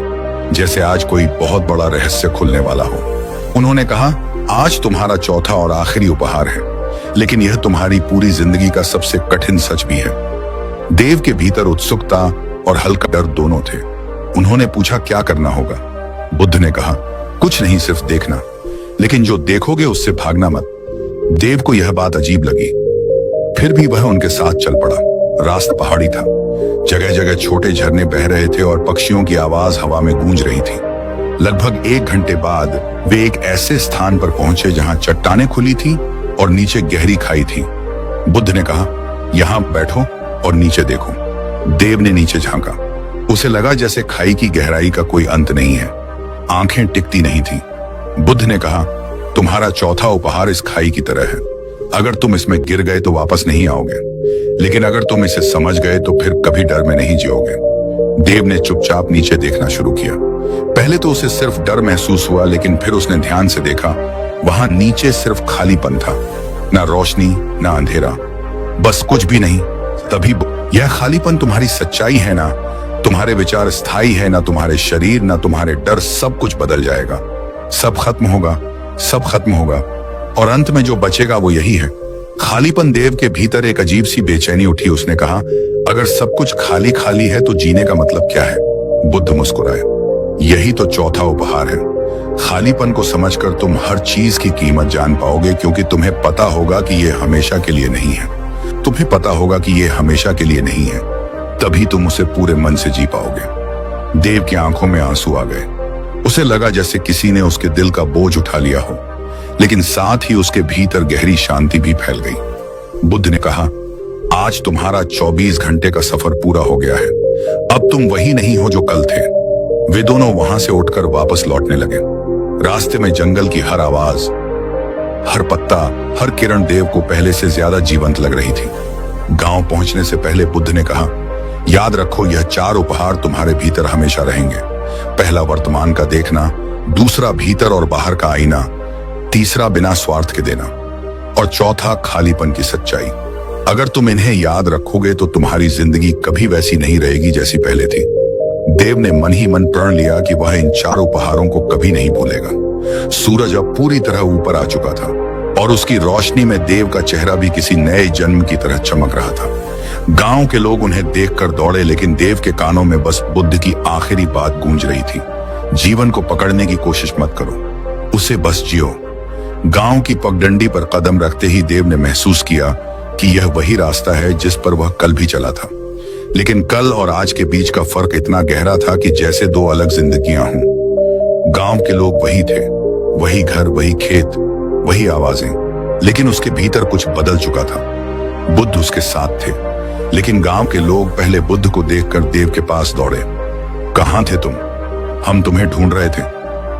जैसे आज कोई बहुत बड़ा रहस्य खुलने वाला हो। उन्होंने कहा, आज तुम्हारा चौथा और आखिरी उपहार है, लेकिन यह तुम्हारी पूरी जिंदगी का सबसे कठिन सच भी है। देव के भीतर उत्सुकता और हल्का डर दोनों थे। उन्होंने पूछा, क्या करना होगा? बुद्ध ने कहा, कुछ नहीं, सिर्फ देखना, लेकिन जो देखोगे उससे भागना मत। देव को यह बात अजीब लगी, फिर भी वह उनके साथ चल पड़ा। रास्ता पहाड़ी था, जगह जगह छोटे झरने बह रहे थे और पक्षियों की आवाज हवा में गूंज रही थी। लगभग 1 घंटे बाद वे एक ऐसे स्थान पर पहुंचे जहां चट्टानें खुली थी और नीचे गहरी खाई थी। बुद्ध ने कहा, यहां बैठो और नीचे देखो। देव ने नीचे झांका। उसे लगा जैसे खाई की गहराई का कोई अंत नहीं है। आंखें टिकती नहीं थी। बुद्ध ने कहा, तुम्हारा चौथा उपहार इस खाई की तरह है। अगर तुम इसमें गिर गए तो वापस नहीं आओगे, लेकिन अगर तुम इसे समझ गए तो फिर कभी डर में नहीं जियोगे। देव ने चुपचाप नीचे देखना शुरू किया। पहले तो उसे सिर्फ डर महसूस हुआ, लेकिन फिर उसने ध्यान से देखा। वहां नीचे सिर्फ खालीपन था, ना रोशनी ना अंधेरा, बस कुछ भी नहीं। तभी यह खालीपन तुम्हारी सच्चाई है ना, तुम्हारे विचार स्थायी है ना, तुम्हारे शरीर ना तुम्हारे डर। सब कुछ बदल जाएगा, सब खत्म होगा, सब खत्म होगा, और अंत में जो बचेगा वो यही है, खालीपन। देव के भीतर एक अजीब सी बेचैनी उठी। उसने कहा, अगर सब कुछ खाली खाली है तो जीने का मतलब क्या है? बुद्ध मुस्कुराए, यही तो चौथा उपहार है। खालीपन को समझकर तुम हर चीज की कीमत जान पाओगे, क्योंकि तुम्हें पता होगा कि यह हमेशा के लिए नहीं है। तुम्हें पता होगा कि ये हमेशा के लिए नहीं है, तभी तुम उसे पूरे मन से जी पाओगे। देव की आंखों में आंसू आ गए। उसे लगा जैसे किसी ने उसके दिल का बोझ उठा लिया हो, लेकिन साथ ही उसके भीतर गहरी शांति भी फैल गई। बुद्ध ने कहा, आज तुम्हारा 24 घंटे का सफर पूरा हो गया है। अब तुम वही नहीं हो जो कल थे। वे दोनों वहां से उठकर वापस लौटने लगे। रास्ते में जंगल की हर आवाज, हर पत्ता, हर किरण देव को पहले से ज्यादा जीवंत लग रही थी। गांव पहुंचने से पहले बुद्ध ने कहा, याद रखो, यह 4 उपहार तुम्हारे भीतर हमेशा रहेंगे। पहला वर्तमान का देखना, दूसरा भीतर और बाहर का आईना, तीसरा बिना स्वार्थ के देना, और चौथा खालीपन की सच्चाई। अगर तुम इन्हें याद रखोगे तो तुम्हारी जिंदगी कभी वैसी नहीं रहेगी जैसी पहले थी। देव ने मन ही मन प्रण लिया कि वह इन 4 उपहारों को कभी नहीं भूलेगा। सूरज अब पूरी तरह ऊपर आ चुका था और उसकी रोशनी में देव का चेहरा भी किसी नए जन्म की तरह चमक रहा था। गांव के लोग उन्हें देखकर दौड़े, लेकिन देव के कानों में बस बुद्ध की आखिरी बात गूंज रही थी, जीवन को पकड़ने की कोशिश मत करो, उसे बस जियो। गांव की पगडंडी पर कदम रखते ही देव ने महसूस किया कि यह वही रास्ता है जिस पर वह कल भी चला था, लेकिन कल और आज के बीच का फर्क इतना गहरा था कि जैसे 2 अलग जिंदगियां हों। गांव के लोग वही थे, वही घर, वही खेत, वही आवाजें, लेकिन उसके भीतर कुछ बदल चुका था। बुद्ध उसके साथ थे, लेकिन गांव के लोग पहले बुद्ध को देखकर देव के पास दौड़े। कहां थे तुम? हम तुम्हें ढूंढ रहे थे।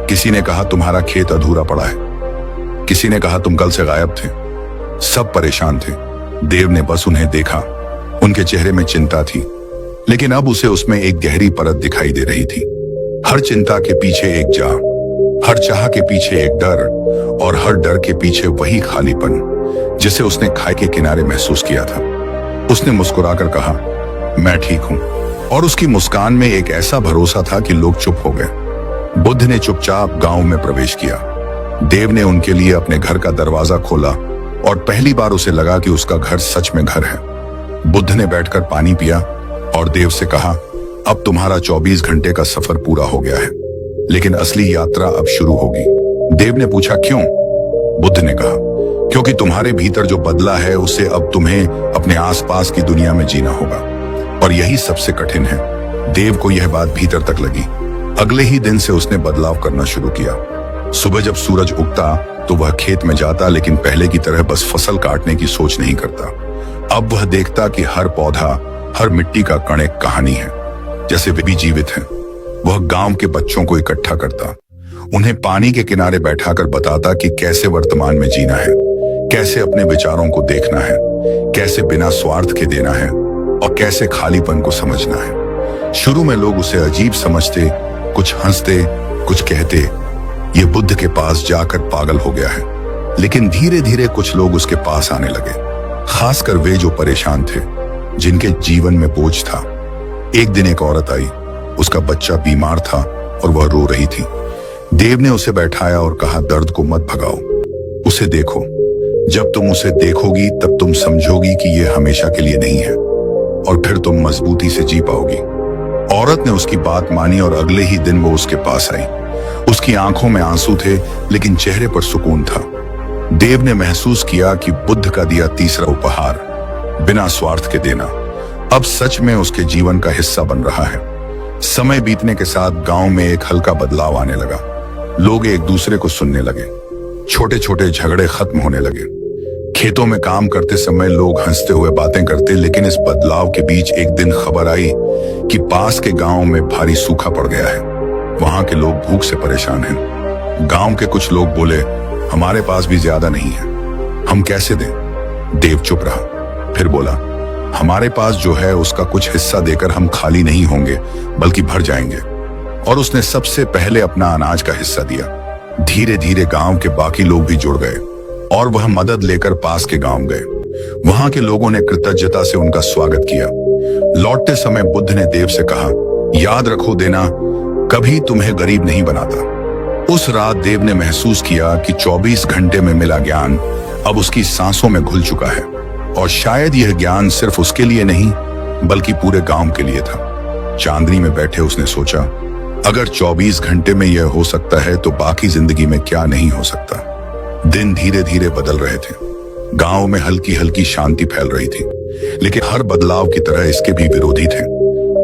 किसी ने कहा तुम्हारा खेत अधूरा पड़ा है, किसी ने कहा तुम कल से गायब थे। सब परेशान थे। देव ने बस उन्हें देखा। उनके चेहरे में चिंता थी, लेकिन अब उसे उसमें एक गहरी परत दिखाई दे रही थी। हर चिंता के पीछे एक चाह, हर चाह के पीछे एक डर, और हर डर के पीछे वही खालीपन जिसे उसने खाई के किनारे महसूस किया था। उसने मुस्कुराकर कहा, मैं ठीक हूं, और उसकी मुस्कान में एक ऐसा भरोसा था कि लोग चुप हो गए। बुद्ध ने चुपचाप गांव में प्रवेश किया। देव ने उनके लिए अपने घर का दरवाजा खोला और पहली बार उसे लगा कि उसका घर सच में घर है। बुद्ध ने बैठकर पानी पिया और देव से कहा, अब तुम्हारा 24 घंटे का सफर पूरा हो गया है, लेकिन असली यात्रा अब शुरू होगी। देव ने पूछा, क्यों? बुद्ध ने कहा, क्योंकि तुम्हारे भीतर जो बदला है उसे अब तुम्हें अपने आसपास की दुनिया में जीना होगा, और यही सबसे कठिन है। देव को यह बात भीतर तक लगी। अगले ही दिन से उसने बदलाव करना शुरू किया। सुबह जब सूरज उगता तो वह खेत में जाता, लेकिन पहले की तरह बस फसल काटने की सोच नहीं करता। अब वह देखता कि हर पौधा, हर मिट्टी का कण एक कहानी है, जैसे वे भी जीवित हैं। वह गांव के बच्चों को इकट्ठा करता, उन्हें पानी के किनारे बैठाकर बताता कि कैसे वर्तमान में जीना है, कैसे अपने विचारों को देखना है, कैसे बिना स्वार्थ के देना है, और कैसे खालीपन को समझना है। शुरू में लोग उसे अजीब समझते, कुछ हंसते, कुछ कहते, ये बुद्ध के पास जाकर पागल हो गया है। लेकिन धीरे धीरे कुछ लोग उसके पास आने लगे, खासकर वे जो परेशान थे, जिनके जीवन में बोझ था। एक दिन एक औरत आई, उसका बच्चा बीमार था और वह रो रही थी। देव ने उसे बैठाया और कहा, दर्द को मत भगाओ, उसे देखो। जब तुम उसे देखोगी तब तुम समझोगी कि यह हमेशा के लिए नहीं है, और फिर तुम मजबूती से जी पाओगी। औरत ने उसकी बात मानी और अगले ही दिन वो उसके पास आई। उसकी आंखों में आंसू थे, लेकिन चेहरे पर सुकून था। देव ने महसूस किया कि बुद्ध का दिया तीसरा उपहार, बिना स्वार्थ के देना, अब सच में उसके जीवन का हिस्सा बन रहा है। समय बीतने के साथ गांव में एक हल्का बदलाव आने लगा। लोग एक दूसरे को सुनने लगे, छोटे छोटे झगड़े खत्म होने लगे। खेतों में काम करते समय लोग हंसते हुए बातें करते, लेकिन इस बदलाव के बीच एक दिन खबर आई कि पास के गांव में भारी सूखा पड़ गया है। वहां के लोग भूख से परेशान हैं। गांव के कुछ लोग बोले, हमारे पास भी ज्यादा नहीं है, हम कैसे दें? देव चुप रहा, फिर बोला, हमारे पास जो है उसका कुछ हिस्सा देकर हम खाली नहीं होंगे, बल्कि भर जाएंगे। और उसने सबसे पहले अपना अनाज का हिस्सा दिया। धीरे धीरे गांव के बाकी लोग भी जुड़ गए और वह मदद लेकर पास के गांव गए। वहां के लोगों ने कृतज्ञता से उनका स्वागत किया। लौटते समय बुद्ध ने देव से कहा, याद रखो, देना कभी तुम्हें गरीब नहीं बनाता। उस रात देव ने महसूस किया कि 24 घंटे में मिला ज्ञान अब उसकी सांसों में घुल चुका है, और शायद यह ज्ञान सिर्फ उसके लिए नहीं बल्कि पूरे गांव के लिए था। चांदनी में बैठे उसने सोचा, अगर 24 घंटे में यह हो सकता है तो बाकी जिंदगी में क्या नहीं हो सकता। दिन धीरे धीरे बदल रहे थे। गांव में हल्की हल्की शांति फैल रही थी, लेकिन हर बदलाव की तरह इसके भी विरोधी थे।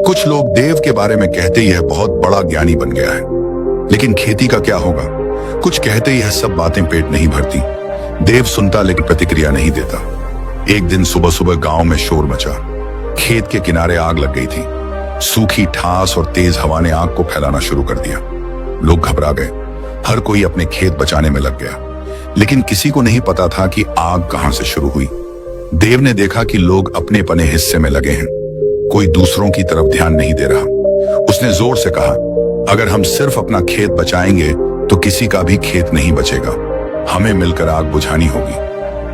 कुछ लोग देव के बारे में कहते यह बहुत बड़ा ज्ञानी बन गया है, लेकिन खेती का क्या होगा। कुछ कहते यह सब बातें पेट नहीं भरती। देव सुनता लेकिन प्रतिक्रिया नहीं देता। एक दिन सुबह सुबह गांव में शोर मचा। खेत के किनारे आग लग गई थी। सूखी ठास और तेज हवा ने आग को फैलाना शुरू कर दिया। लोग घबरा गए। हर कोई अपने खेत बचाने में लग गया, लेकिन किसी को नहीं पता था कि आग कहां से शुरू हुई। देव ने देखा कि लोग अपने अपने हिस्से में लगे हैं, कोई दूसरों की तरफ ध्यान नहीं दे रहा। उसने जोर से कहा, अगर हम सिर्फ अपना खेत बचाएंगे तो किसी का भी खेत नहीं बचेगा। हमें मिलकर आग बुझानी होगी।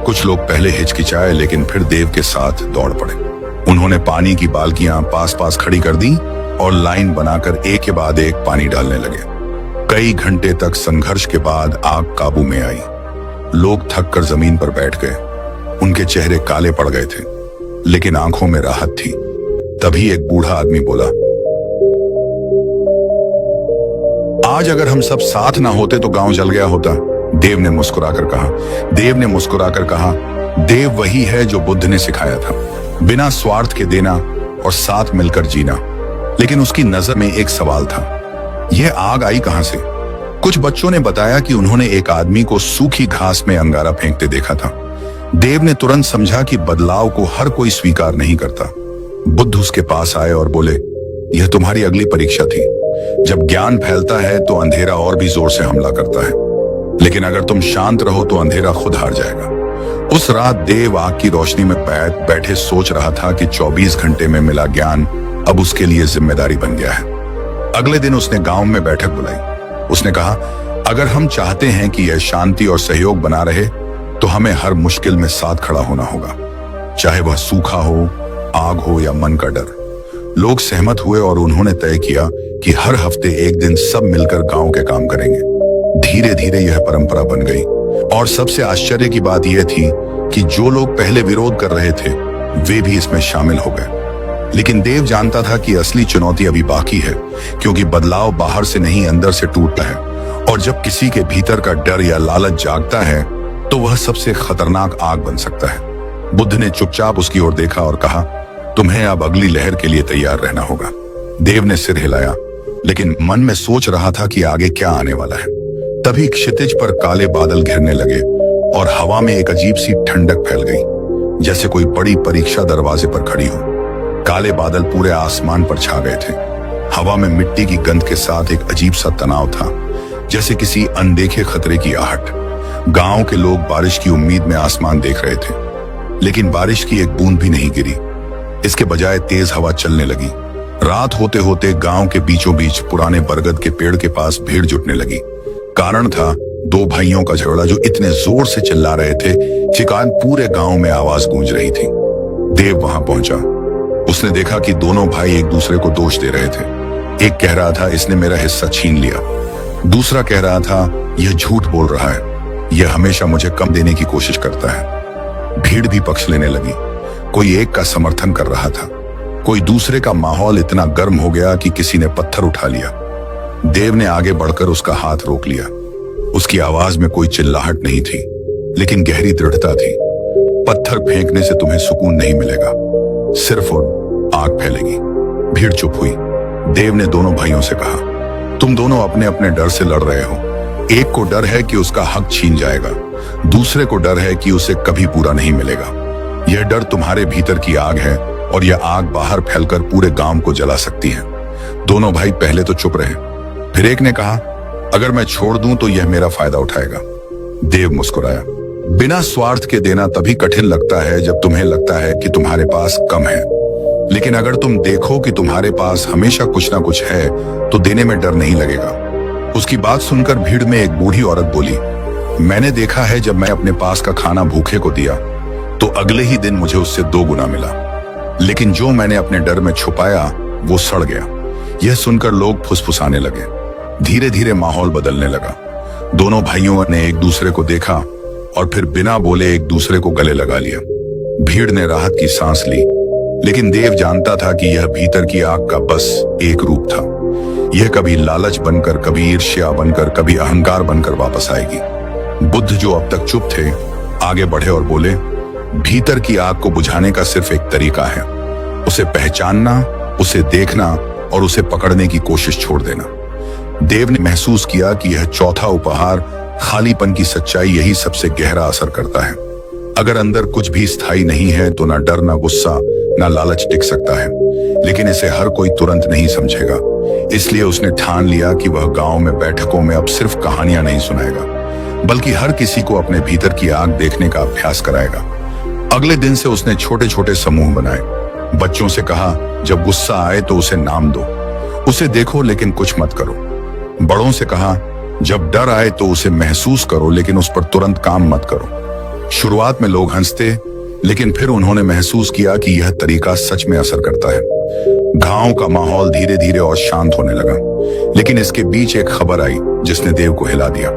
कुछ लोग पहले हिचकिचाए, लेकिन फिर देव के साथ दौड़ पड़े। उन्होंने पानी की बाल्टियां पास पास खड़ी कर दी और लाइन बनाकर एक के बाद एक पानी डालने लगे। कई घंटे तक संघर्ष के बाद आग काबू में आई। लोग थक कर जमीन पर बैठ गए। उनके चेहरे काले पड़ गए थे, लेकिन आंखों में राहत थी। तभी एक बूढ़ा आदमी बोला, आज अगर हम सब साथ ना होते तो गांव जल गया होता। देव ने मुस्कुराकर कहा, देव वही है जो बुद्ध ने सिखाया था, बिना स्वार्थ के देना और साथ मिलकर जीना। लेकिन उसकी नजर में एक सवाल था, यह आग आई कहां से। कुछ बच्चों ने बताया कि उन्होंने एक आदमी को सूखी घास में अंगारा फेंकते देखा था। देव ने तुरंत समझा कि बदलाव को हर कोई स्वीकार नहीं करता। बुद्ध उसके पास आए और बोले, यह तुम्हारी अगली परीक्षा थी। जब ज्ञान फैलता है तो अंधेरा और भी जोर से हमला करता है, लेकिन अगर तुम शांत रहो तो अंधेरा खुद हार जाएगा। उस रात देव आग की रोशनी में बैठे सोच रहा था कि 24 घंटे में मिला ज्ञान अब उसके लिए जिम्मेदारी बन गया है। अगले दिन उसने गांव में बैठक बुलाई। उसने कहा, अगर हम चाहते हैं कि यह शांति और सहयोग बना रहे तो हमें हर मुश्किल में साथ खड़ा होना होगा, चाहे वह सूखा हो, आग हो या मन का डर। लोग सहमत हुए और उन्होंने तय किया कि हर हफ्ते एक दिन सब मिलकर गांव के काम करेंगे। धीरे धीरे यह परंपरा बन गई और सबसे आश्चर्य की बात यह थी कि जो लोग पहले विरोध कर रहे थे वे भी इसमें शामिल हो गए। लेकिन देव जानता था कि असली चुनौती अभी बाकी है, क्योंकि बदलाव बाहर से नहीं अंदर से टूटता है, और जब किसी के भीतर का डर या लालच जागता है तो वह सबसे खतरनाक आग बन सकता है। बुद्ध ने चुपचाप उसकी ओर देखा और कहा, तुम्हें अब अगली लहर के लिए तैयार रहना होगा। देव ने सिर हिलाया, लेकिन मन में सोच रहा था कि आगे क्या आने वाला है। तभी क्षितिज पर काले बादल घिरने लगे और हवा में एक अजीब सी ठंडक फैल गई, जैसे कोई बड़ी परीक्षा दरवाजे पर खड़ी हो। काले बादल पूरे आसमान पर छा गए थे। हवा में मिट्टी की गंध के साथ एक अजीब सा तनाव था, जैसे किसी अनदेखे खतरे की आहट। गांव के लोग बारिश की उम्मीद में आसमान देख रहे थे, लेकिन बारिश की एक बूंद भी नहीं गिरी। इसके बजाय तेज हवा चलने लगी। रात होते होते गांव के बीचों बीच पुराने बरगद के पेड़ के पास भीड़ जुटने लगी। कारण था दो भाइयों का झगड़ा जो इतने जोर से चिल्ला रहे थे कि पूरे गांव में आवाज गूंज रही थी। देव वहां पहुंचा। उसने देखा कि दोनों भाई एक दूसरे को दोष दे रहे थे। एक कह रहा था, इसने मेरा हिस्सा छीन लिया। दूसरा कह रहा था, यह झूठ बोल रहा है, यह हमेशा मुझे कम देने की कोशिश करता है। भीड़ भी पक्ष लेने लगी। कोई एक का समर्थन कर रहा था, कोई दूसरे का। माहौल इतना गर्म हो गया कि किसी ने पत्थर उठा लिया। देव ने आगे बढ़कर उसका हाथ रोक लिया। उसकी आवाज में कोई चिल्लाहट नहीं थी, लेकिन गहरी दृढ़ता थी। पत्थर फेंकने से तुम्हें सुकून नहीं मिलेगा, सिर्फ आग फैलेगी। भीड़ चुप हुई। देव ने दोनों भाइयों से कहा, तुम दोनों अपने अपने डर से लड़ रहे हो। एक को डर है कि उसका हक छीन जाएगा, दूसरे को डर है कि उसे कभी पूरा नहीं मिलेगा। यह डर तुम्हारे भीतर की आग है और यह आग बाहर फैलकर पूरे गांव को जला सकती है। दोनों भाई पहले तो चुप रहे, फिर एक ने कहा, अगर मैं छोड़ दूं तो यह मेरा फायदा उठाएगा। देव मुस्कुराया। बिना स्वार्थ के देना तभी कठिन लगता है जब तुम्हें लगता है कि तुम्हारे पास कम है, लेकिन अगर तुम देखो कि तुम्हारे पास हमेशा कुछ ना कुछ है तो देने में डर नहीं लगेगा। उसकी बात सुनकर भीड़ में एक बूढ़ी औरत बोली, मैंने देखा है जब मैं अपने पास का खाना भूखे को दिया तो अगले ही दिन मुझे उससे 2 गुना मिला, लेकिन जो मैंने अपने डर में छुपाया वो सड़ गया। यह सुनकर लोग फुसफुसाने लगे। धीरे धीरे माहौल बदलने लगा। दोनों भाइयों ने एक दूसरे को देखा और फिर बिना बोले एक दूसरे को गले लगा लिया। भीड़ ने राहत की सांस ली, लेकिन देव जानता था कि यह भीतर की आग का बस एक रूप था। यह कभी लालच बनकर, कभी ईर्ष्या बनकर, कभी अहंकार बनकर वापस आएगी। बुद्ध जो अब तक चुप थे, आगे बढ़े और बोले, भीतर की आग को बुझाने का सिर्फ एक तरीका है, उसे पहचानना, उसे देखना और उसे पकड़ने की कोशिश छोड़ देना। देव ने महसूस किया कि यह चौथा उपहार, खालीपन की सच्चाई, यही सबसे गहरा असर करता है। अगर अंदर कुछ भी स्थायी नहीं है तो ना डर, ना गुस्सा, ना लालच टिक सकता है। लेकिन इसे हर कोई तुरंत नहीं समझेगा। इसलिए उसने ठान लिया कि वह गांव में बैठकों में अब सिर्फ कहानियां नहीं सुनाएगा, बल्कि हर किसी को अपने भीतर की आग देखने का अभ्यास कराएगा। अगले दिन से उसने छोटे छोटे समूह बनाए। बच्चों से कहा, जब गुस्सा आए तो उसे नाम दो, उसे देखो लेकिन कुछ मत करो। बड़ों से कहा, जब डर आए तो उसे महसूस करो लेकिन उस पर तुरंत काम मत करो। शुरुआत में लोग हंसते, लेकिन फिर उन्होंने महसूस किया कि यह तरीका सच में असर करता है। गांव का माहौल धीरे धीरे और शांत होने लगा। लेकिन इसके बीच एक खबर आई जिसने देव को हिला दिया।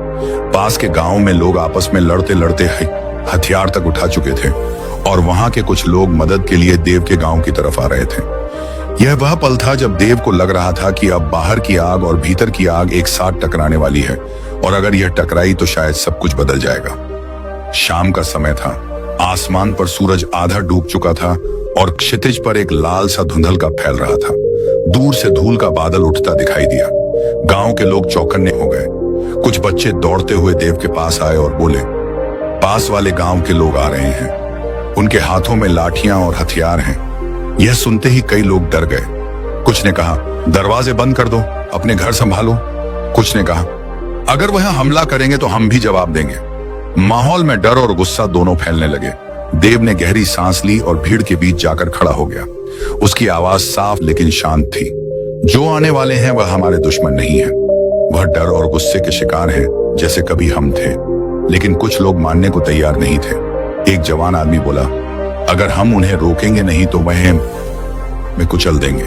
पास के गांव में लोग आपस में लड़ते लड़ते हथियार तक उठा चुके थे और वहां के कुछ लोग मदद के लिए देव के गांव की तरफ आ रहे थे। यह वह पल था जब देव को लग रहा था कि अब बाहर की आग और भीतर की आग एक साथ टकराने वाली है, और अगर यह टकराई तो शायद सब कुछ बदल जाएगा। शाम का समय था। आसमान पर सूरज आधा डूब चुका था और क्षितिज पर एक लाल सा धुंधलका फैल रहा था। दूर से धूल का बादल उठता दिखाई दिया। गांव के लोग चौकन्ने हो गए। कुछ बच्चे दौड़ते हुए देव के पास आए और बोले, पास वाले गांव के लोग आ रहे हैं, उनके हाथों में लाठियां और हथियार हैं। यह सुनते ही कई लोग डर गए। कुछ ने कहा, दरवाजे बंद कर दो, अपने घर संभालो। कुछ ने कहा, अगर वह हमला करेंगे तो हम भी जवाब देंगे। माहौल में डर और गुस्सा दोनों फैलने लगे। देव ने गहरी सांस ली और भीड़ के बीच जाकर खड़ा हो गया। उसकी आवाज साफ लेकिन शांत थी। जो आने वाले हैं वह हमारे दुश्मन नहीं है, वह डर और गुस्से के शिकार हैं, जैसे कभी हम थे। लेकिन कुछ लोग मानने को तैयार नहीं थे। एक जवान आदमी बोला, अगर हम उन्हें रोकेंगे नहीं तो वह में कुचल देंगे।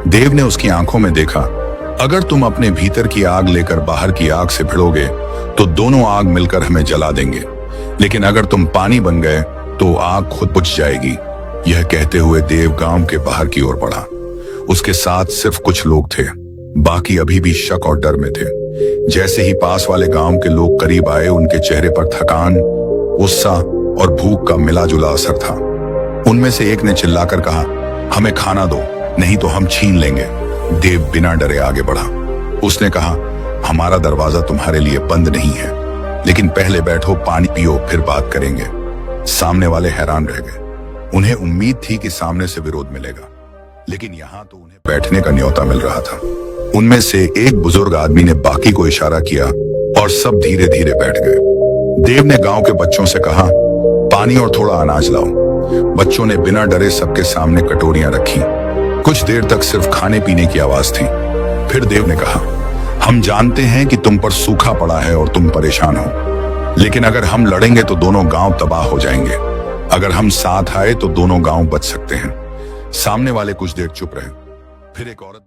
देव ने उसकी आंखों में देखा, अगर तुम अपने भीतर की आग लेकर बाहर की आग से भिड़ोगे तो दोनों आग मिलकर हमें जला देंगे, लेकिन अगर तुम पानी बन गए तो आग खुद बुझ जाएगी। यह कहते हुए देव गांव के बाहर की ओर बढ़ा। उसके साथ सिर्फ कुछ लोग थे, बाकी अभी भी शक और डर में थे। जैसे ही पास वाले गांव के लोग करीब आए, उनके चेहरे पर थकान, गुस्सा और भूख का मिला जुला असर था। उनमें से एक ने चिल्लाकर कहा, हमें खाना दो, नहीं तो हम छीन लेंगे। देव बिना डरे आगे बढ़ा। उसने कहा, हमारा दरवाजा तुम्हारे लिए बंद नहीं है, लेकिन पहले बैठो, पानी पियो, फिर बात करेंगे। सामने वाले हैरान रह गए। उन्हें उम्मीद थी कि सामने से विरोध मिलेगा, लेकिन यहाँ तो उन्हें बैठने का न्योता मिल रहा था। उनमें से एक बुजुर्ग आदमी ने बाकी को इशारा किया और सब धीरे धीरे बैठ गए। देव ने गांव के बच्चों से कहा, पानी और थोड़ा अनाज लाओ। बच्चों ने बिना डरे सबके सामने कटोरियां रखी। कुछ देर तक सिर्फ खाने पीने की आवाज थी। फिर देव ने कहा, हम जानते हैं कि तुम पर सूखा पड़ा है और तुम परेशान हो, लेकिन अगर हम लड़ेंगे तो दोनों गांव तबाह हो जाएंगे। अगर हम साथ आए तो दोनों गांव बच सकते हैं। सामने वाले कुछ देर चुप रहे। फिर एक औरत